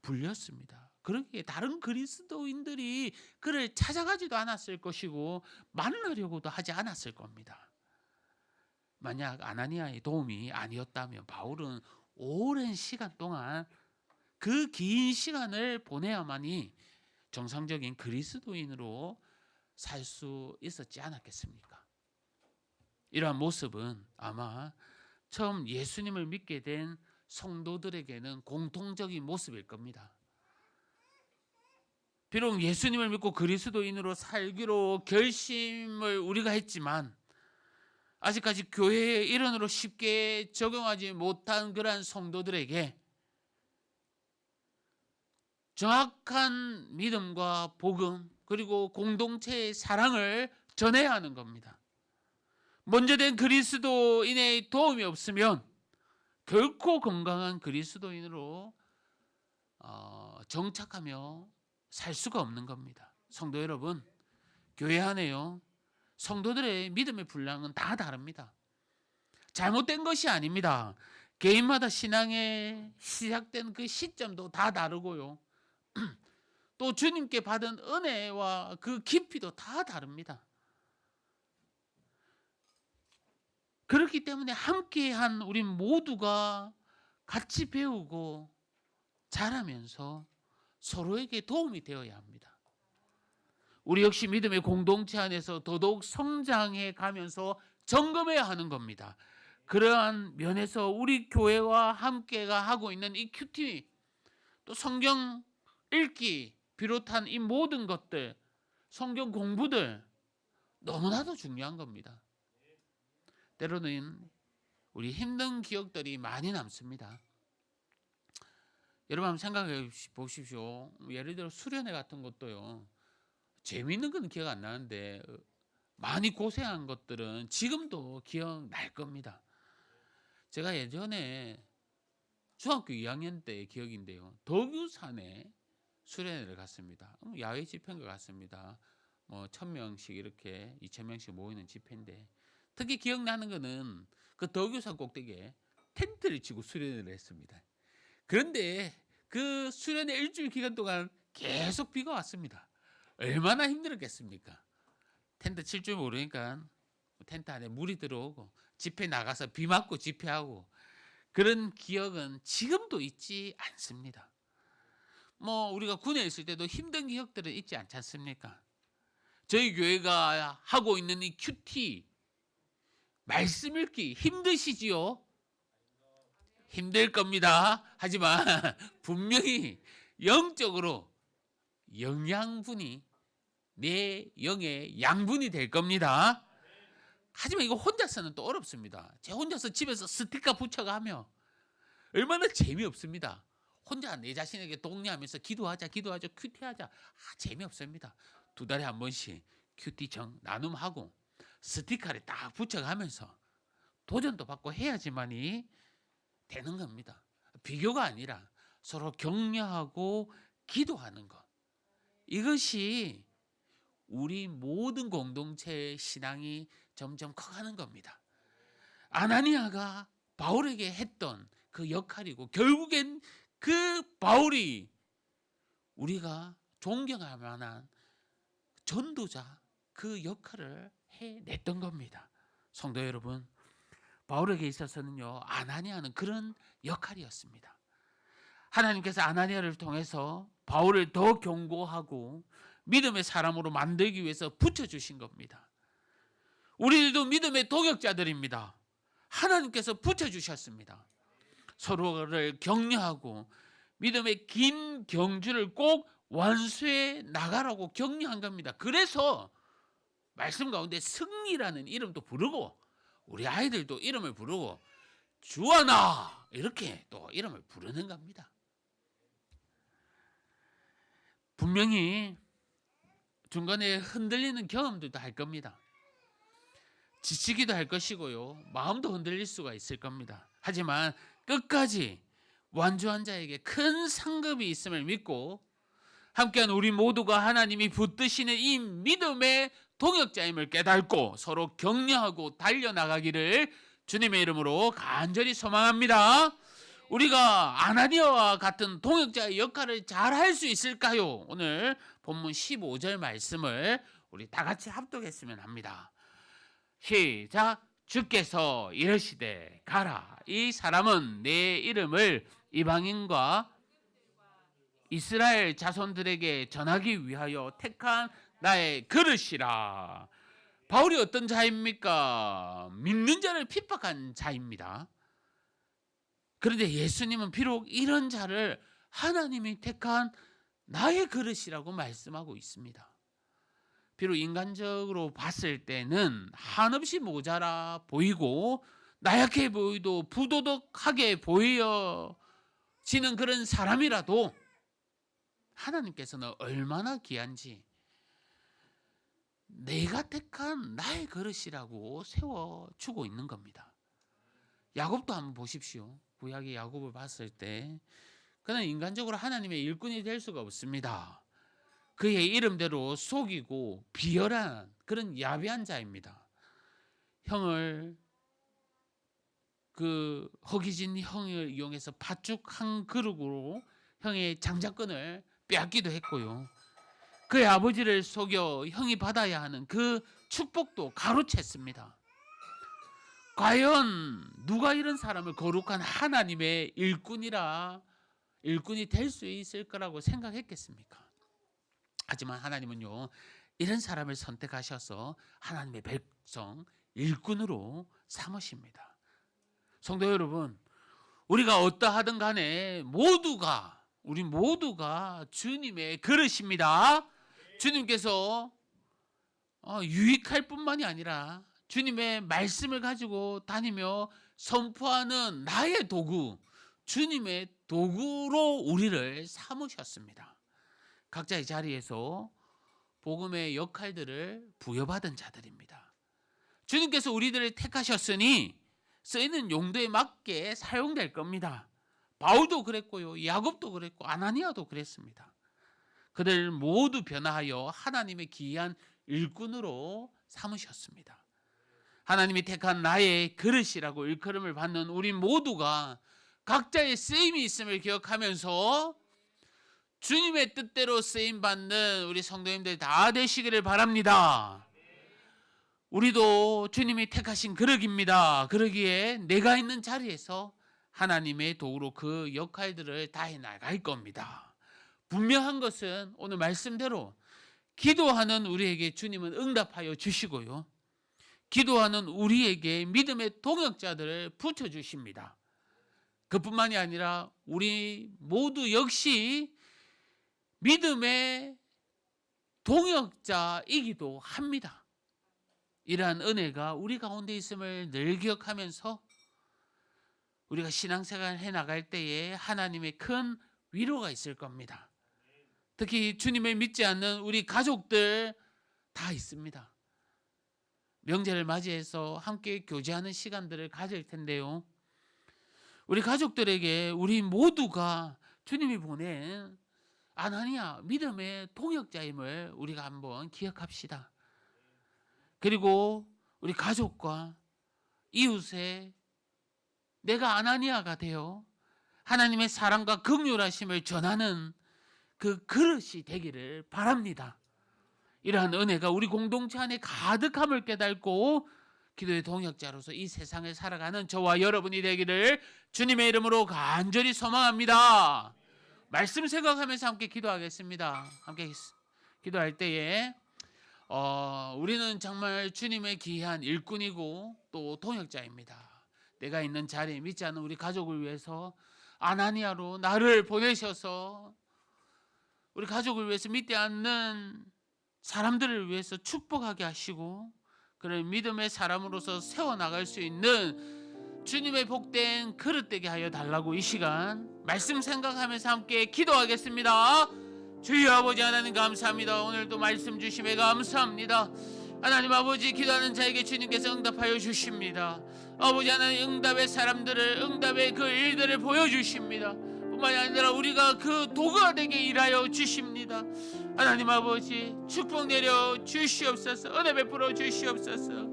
불렸습니다. 그러기에 다른 그리스도인들이 그를 찾아가지도 않았을 것이고 만나려고도 하지 않았을 겁니다. 만약 아나니아의 도움이 아니었다면 바울은 오랜 시간 동안 그 긴 시간을 보내야만이 정상적인 그리스도인으로 살 수 있었지 않았겠습니까? 이러한 모습은 아마 처음 예수님을 믿게 된 성도들에게는 공통적인 모습일 겁니다. 비록 예수님을 믿고 그리스도인으로 살기로 결심을 우리가 했지만 아직까지 교회의 일원으로 쉽게 적용하지 못한 그러한 성도들에게 정확한 믿음과 복음 그리고 공동체의 사랑을 전해야 하는 겁니다. 먼저 된 그리스도인의 도움이 없으면 결코 건강한 그리스도인으로 정착하며 살 수가 없는 겁니다. 성도 여러분, 교회 안에요 성도들의 믿음의 분량은 다 다릅니다. 잘못된 것이 아닙니다. 개인마다 신앙의 시작된 그 시점도 다 다르고요. 또 주님께 받은 은혜와 그 깊이도 다 다릅니다. 그렇기 때문에 함께한 우리 모두가 같이 배우고 자라면서 서로에게 도움이 되어야 합니다. 우리 역시 믿음의 공동체 안에서 더더욱 성장해 가면서 점검해야 하는 겁니다. 그러한 면에서 우리 교회와 함께가 하고 있는 이 큐티, 또 성경 읽기 비롯한 이 모든 것들, 성경 공부들 너무나도 중요한 겁니다. 때로는 우리 힘든 기억들이 많이 남습니다. 여러분 한번 생각해 보십시오. 예를 들어 수련회 같은 것도요. 재미있는 건 기억 안 나는데 많이 고생한 것들은 지금도 기억날 겁니다. 제가 예전에 중학교 2학년 때의 기억인데요. 덕유산에 수련회를 갔습니다. 야외 집회인 것 같습니다. 1000명씩 이렇게 2000명씩 모이는 집회인데 특히 기억나는 거는 그 덕유산 꼭대기에 텐트를 치고 수련회를 했습니다. 그런데 그 수련회 일주일 기간 동안 계속 비가 왔습니다. 얼마나 힘들었겠습니까? 텐트 칠 줄 모르니까 텐트 안에 물이 들어오고 집회 나가서 비 맞고 집회하고 그런 기억은 지금도 잊지 않습니다. 우리가 군에 있을 때도 힘든 기억들은 잊지 않지 않습니까? 저희 교회가 하고 있는 이 큐티 말씀 읽기 힘드시지요? 힘들 겁니다. 하지만 분명히 영적으로 영양분이 내 영의 양분이 될 겁니다. 하지만 이거 혼자서는 또 어렵습니다. 제 혼자서 집에서 스티커 붙여가며 얼마나 재미없습니다. 혼자 내 자신에게 독려하면서 기도하자 큐티하자 재미없습니다. 2달에 한 번씩 큐티 정 나눔하고 스티커를 딱 붙여가면서 도전도 받고 해야지만이 되는 겁니다. 비교가 아니라 서로 격려하고 기도하는 것, 이것이 우리 모든 공동체의 신앙이 점점 커가는 겁니다. 아나니아가 바울에게 했던 그 역할이고, 결국엔 그 바울이 우리가 존경할 만한 전도자, 그 역할을 해냈던 겁니다. 성도 여러분, 바울에게 있어서는요, 아나니아는 그런 역할이었습니다. 하나님께서 아나니아를 통해서 바울을 더 견고하고 믿음의 사람으로 만들기 위해서 붙여주신 겁니다. 우리들도 믿음의 동역자들입니다. 하나님께서 붙여주셨습니다. 서로를 격려하고 믿음의 긴 경주를 꼭 완수해 나가라고 격려한 겁니다. 그래서 말씀 가운데 승리라는 이름도 부르고, 우리 아이들도 이름을 부르고, 주하나 이렇게 또 이름을 부르는 겁니다. 분명히 중간에 흔들리는 경험들도 할 겁니다. 지치기도 할 것이고요, 마음도 흔들릴 수가 있을 겁니다. 하지만 끝까지 완주한 자에게 큰 상급이 있음을 믿고 함께한 우리 모두가 하나님이 붙드시는 이 믿음의 동역자임을 깨닫고 서로 격려하고 달려나가기를 주님의 이름으로 간절히 소망합니다. 우리가 아나니아와 같은 동역자의 역할을 잘 할 수 있을까요? 오늘 본문 15절 말씀을 우리 다 같이 합독했으면 합니다. 시작. 주께서 이르시되 가라. 이 사람은 내 이름을 이방인과 이스라엘 자손들에게 전하기 위하여 택한 나의 그릇이라. 바울이 어떤 자입니까? 믿는 자를 핍박한 자입니다. 그런데 예수님은 비록 이런 자를 하나님이 택한 나의 그릇이라고 말씀하고 있습니다. 비록 인간적으로 봤을 때는 한없이 모자라 보이고 나약해 보이도 부도덕하게 보여지는 그런 사람이라도 하나님께서는 얼마나 귀한지 내가 택한 나의 그릇이라고 세워주고 있는 겁니다. 야곱도 한번 보십시오. 구약의 야곱을 봤을 때 그는 인간적으로 하나님의 일꾼이 될 수가 없습니다. 그의 이름대로 속이고 비열한 그런 야비한 자입니다. 형을 그 허기진 형을 이용해서 팥죽 한 그릇으로 형의 장자권을 빼앗기도 했고요. 그의 아버지를 속여 형이 받아야 하는 그 축복도 가로챘습니다. 과연 누가 이런 사람을 거룩한 하나님의 일꾼이 될 수 있을 거라고 생각했겠습니까? 하지만 하나님은요, 이런 사람을 선택하셔서 하나님의 백성 일꾼으로 삼으십니다. 성도 여러분, 우리가 어떠하든 간에 우리 모두가 주님의 그릇입니다. 주님께서 유익할 뿐만이 아니라 주님의 말씀을 가지고 다니며 선포하는 나의 도구, 주님의 도구로 우리를 삼으셨습니다. 각자의 자리에서 복음의 역할들을 부여받은 자들입니다. 주님께서 우리들을 택하셨으니 쓰이는 용도에 맞게 사용될 겁니다. 바울도 그랬고요, 야곱도 그랬고, 아나니아도 그랬습니다. 그들 모두 변화하여 하나님의 귀한 일꾼으로 삼으셨습니다. 하나님이 택한 나의 그릇이라고 일컬음을 받는 우리 모두가 각자의 쓰임이 있음을 기억하면서 주님의 뜻대로 쓰임받는 우리 성도님들 다 되시기를 바랍니다. 우리도 주님이 택하신 그릇입니다. 그러기에 내가 있는 자리에서 하나님의 도구로 그 역할들을 다해 나갈 겁니다. 분명한 것은 오늘 말씀대로 기도하는 우리에게 주님은 응답하여 주시고요, 기도하는 우리에게 믿음의 동역자들을 붙여주십니다. 그뿐만이 아니라 우리 모두 역시 믿음의 동역자이기도 합니다. 이러한 은혜가 우리 가운데 있음을 늘 기억하면서 우리가 신앙생활을 해나갈 때에 하나님의 큰 위로가 있을 겁니다. 특히 주님을 믿지 않는 우리 가족들 다 있습니다. 명절을 맞이해서 함께 교제하는 시간들을 가질 텐데요, 우리 가족들에게 우리 모두가 주님이 보낸 아나니아 믿음의 동역자임을 우리가 한번 기억합시다. 그리고 우리 가족과 이웃에 내가 아나니아가 되어 하나님의 사랑과 긍휼하심을 전하는 그 그릇이 되기를 바랍니다. 이러한 은혜가 우리 공동체 안에 가득함을 깨닫고 기도의 동역자로서 이 세상을 살아가는 저와 여러분이 되기를 주님의 이름으로 간절히 소망합니다. 말씀 생각하면서 함께 기도하겠습니다. 함께 기도할 때에 우리는 정말 주님의 귀한 일꾼이고 또 동역자입니다. 내가 있는 자리에 믿지 않는 우리 가족을 위해서 아나니아로 나를 보내셔서 우리 가족을 위해서 믿지 않는 사람들을 위해서 축복하게 하시고 그런 믿음의 사람으로서 세워나갈 수 있는 주님의 복된 그릇 되게 하여 달라고 이 시간 말씀 생각하면서 함께 기도하겠습니다. 주여 아버지 하나님 감사합니다. 오늘도 말씀 주심에 감사합니다. 하나님 아버지, 기도하는 자에게 주님께서 응답하여 주십니다. 아버지 하나님, 응답의 사람들을, 응답의 그 일들을 보여주십니다. 뿐만이 아니라 우리가 그 도구가 되게 일하여 주십니다. 하나님 아버지, 축복 내려 주시옵소서. 은혜 베풀어 주시옵소서.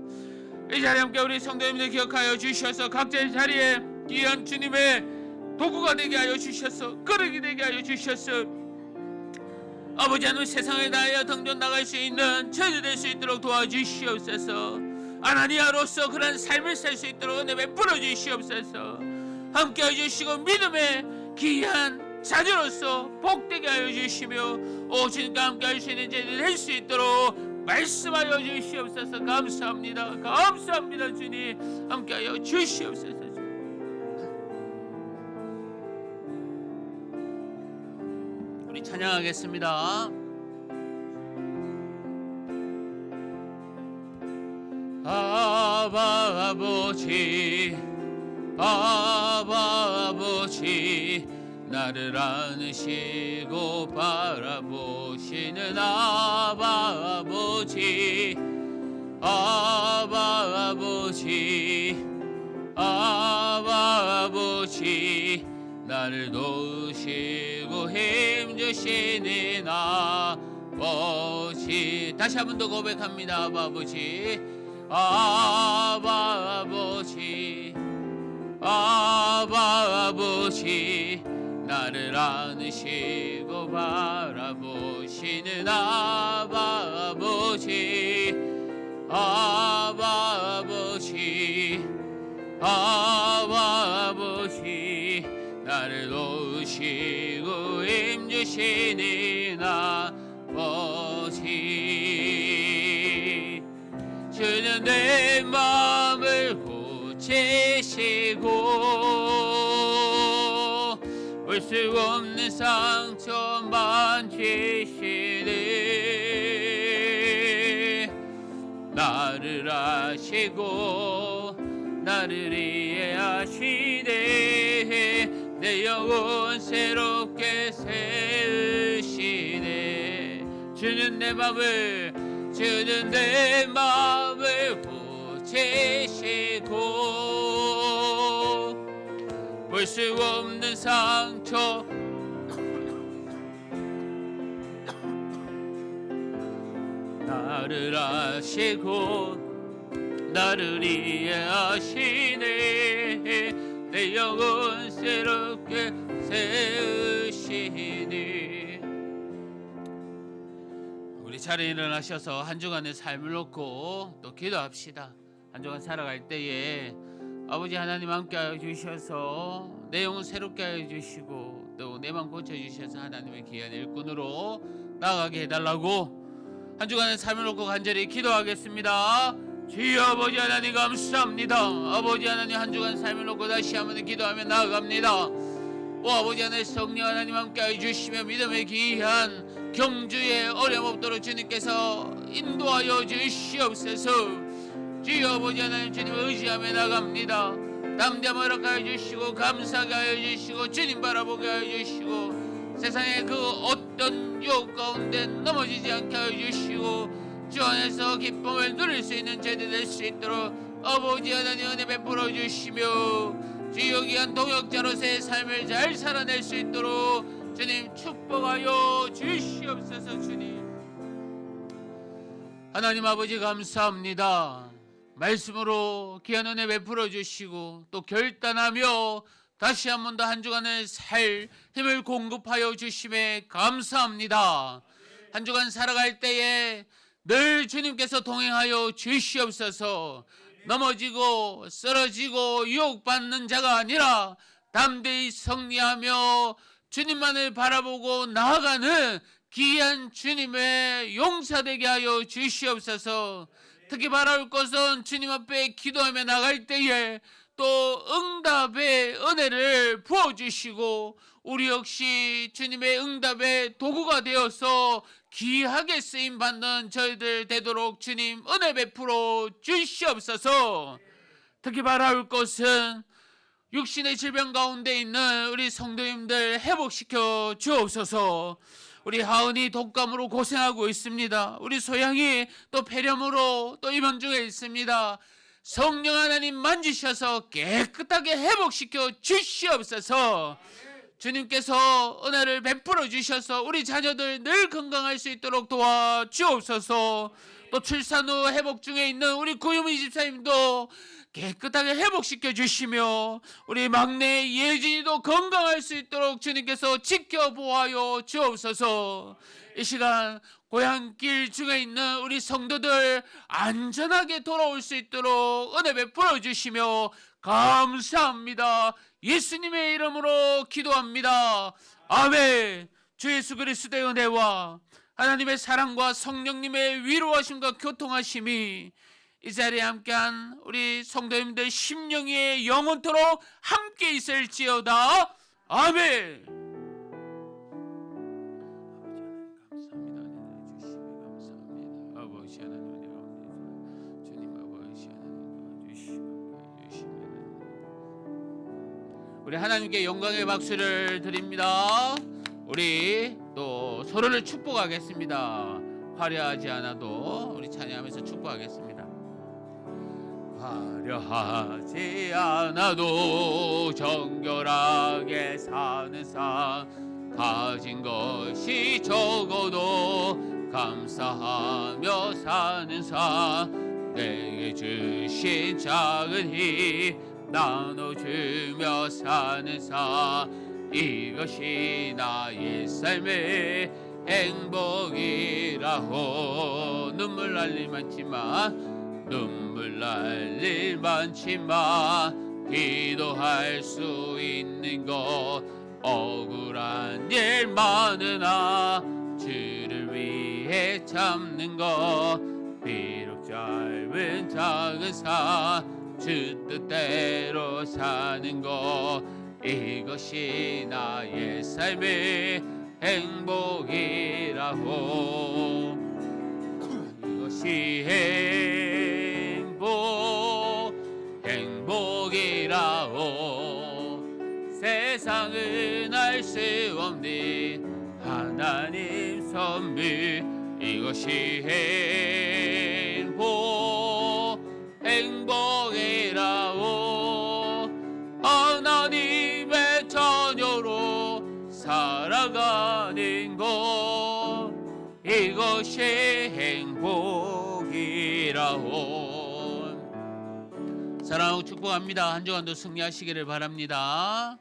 이 자리에 함께 우리 성도님들 기억하여 주셔서 각자의 자리에 귀한 주님의 도구가 되게 하여 주셔서 그릇이 되게 하여 주셔서 아버지 하나님, 세상을 다하여 등전 나갈 수 있는 저희들 될 수 있도록 도와주시옵소서. 아나니아로서 그런 삶을 살 수 있도록 은혜 베풀어 주시옵소서. 함께 해주시고 믿음의 귀한 자녀로서 복되게 하여 주시며 주님과 함께 할 수 있는 저희들 될 수 있도록 말씀하여 주시옵소서. 감사합니다. 감사합니다. 주님 함께 하여 주시옵소서. 우리 찬양하겠습니다. 아바 아버지, 아바 아버지, 나를 안으시고 바라보시는 아바 아버지, 아바 아버지, 아바 아버지, 나를 도우시고 힘주시는 아버지. 다시 한 번 더 고백합니다. 아버지, 아버지, 아버지, 나를 안으시고 바라보시는 아버지, 아버지, 아버지, 나를 도우시고 힘주시는 아버지. 주는 내 마음을 고치시고 볼 수 없는 상처 만지시네. 나를 아시고 나를 이해하시네. 내 영혼 새롭게 세우시네. 주는 내 마음을 고치시고 볼 수 없는 상처 나를 아시고 나를 이해하시네. 내 영혼 새롭게 세우시니. 우리 자리에 일어나셔서 한 주간의 삶을 놓고 또 기도합시다. 한 주간 살아갈 때에 아버지 하나님 함께 하여 주셔서 내 영혼 새롭게 하여 주시고 또 내 맘 고쳐주셔서 하나님의 귀한 일꾼으로 나아가게 해달라고 한 주간의 삶을 놓고 간절히 기도하겠습니다. 주여 아버지 하나님 감사합니다. 아버지 하나님 한 주간 삶을 놓고 다시 한번 기도하며 나아갑니다. 오 아버지 하나님 성령 하나님 함께하여 주시며 믿음의 귀한 경주에 어려움 없도록 주님께서 인도하여 주시옵소서. 주여 아버지 하나님 주님을 의지하며 나갑니다. 담대함 허락하여 주시고 감사하게 하여 주시고 주님 바라보게 하여 주시고 세상의 그 어떤 유혹 가운데 넘어지지 않게 하여 주시고 주 안에서 기쁨을 누릴 수 있는 저희들 될 수 있도록 아버지 하나님 은혜 베풀어 주시며 주여 귀한 동역자로서의 삶을 잘 살아낼 수 있도록 주님 축복하여 주시옵소서. 주님 하나님 아버지 감사합니다. 말씀으로 귀한 은혜 베풀어 주시고 또 결단하며 다시 한 번 더 한 주간을 살 힘을 공급하여 주심에 감사합니다. 한 주간 살아갈 때에 늘 주님께서 동행하여 주시옵소서. 넘어지고 쓰러지고 유혹받는 자가 아니라 담대히 승리하며 주님만을 바라보고 나아가는 귀한 주님의 용사되게 하여 주시옵소서. 특히 바라올 것은 주님 앞에 기도하며 나갈 때에 또 응답의 은혜를 부어주시고 우리 역시 주님의 응답의 도구가 되어서 귀하게 쓰임받는 저희들 되도록 주님 은혜 베풀어 주시옵소서. 특히 바라올 것은 육신의 질병 가운데 있는 우리 성도님들 회복시켜 주옵소서. 우리 하은이 독감으로 고생하고 있습니다. 우리 소양이 또 폐렴으로 또 입원 중에 있습니다. 성령 하나님 만지셔서 깨끗하게 회복시켜 주시옵소서. 주님께서 은혜를 베풀어 주셔서 우리 자녀들 늘 건강할 수 있도록 도와주옵소서. 또 출산 후 회복 중에 있는 우리 구유미 집사님도 깨끗하게 회복시켜 주시며 우리 막내 예진이도 건강할 수 있도록 주님께서 지켜보아요 주옵소서. 이 시간 고향길 중에 있는 우리 성도들 안전하게 돌아올 수 있도록 은혜 베풀어 주시며 감사합니다. 예수님의 이름으로 기도합니다. 아멘. 주 예수 그리스도의 은혜와 하나님의 사랑과 성령님의 위로하심과 교통하심이 이 자리에 함께한 우리 성도님들 심령이 영원토록 함께 있을지어다. 아멘. 아버지 하나님 감사합니다. 주님 아버지 하나님 주시면 우리 하나님께 영광의 박수를 드립니다. 우리 또 서로를 축복하겠습니다. 화려하지 않아도 우리 찬양하면서 축복하겠습니다. 화려하지 않아도 정결하게 사는 삶, 가진 것이 적어도 감사하며 사는 삶, 내게 주신 작은 힘 나눠주며 사는 삶, 이것이 나의 삶의 행복이라고. 눈물 날 일 많지만 눈물 날 일 많지만 기도할 수 있는 것, 억울한 일 많으나 주를 위해 참는 것, 비록 짧은 작은 삶, 주 뜻대로 사는 것, 이것이 나의 삶의 행복이라고. 이것이 행복이라고. 세상은 알 수 없는 하나님 선물, 이것이 행복이라고. 하나님의 자녀로 살아가는 것, 이것이 행복이라고. 사랑하고 축복합니다. 한 주간도 승리하시기를 바랍니다.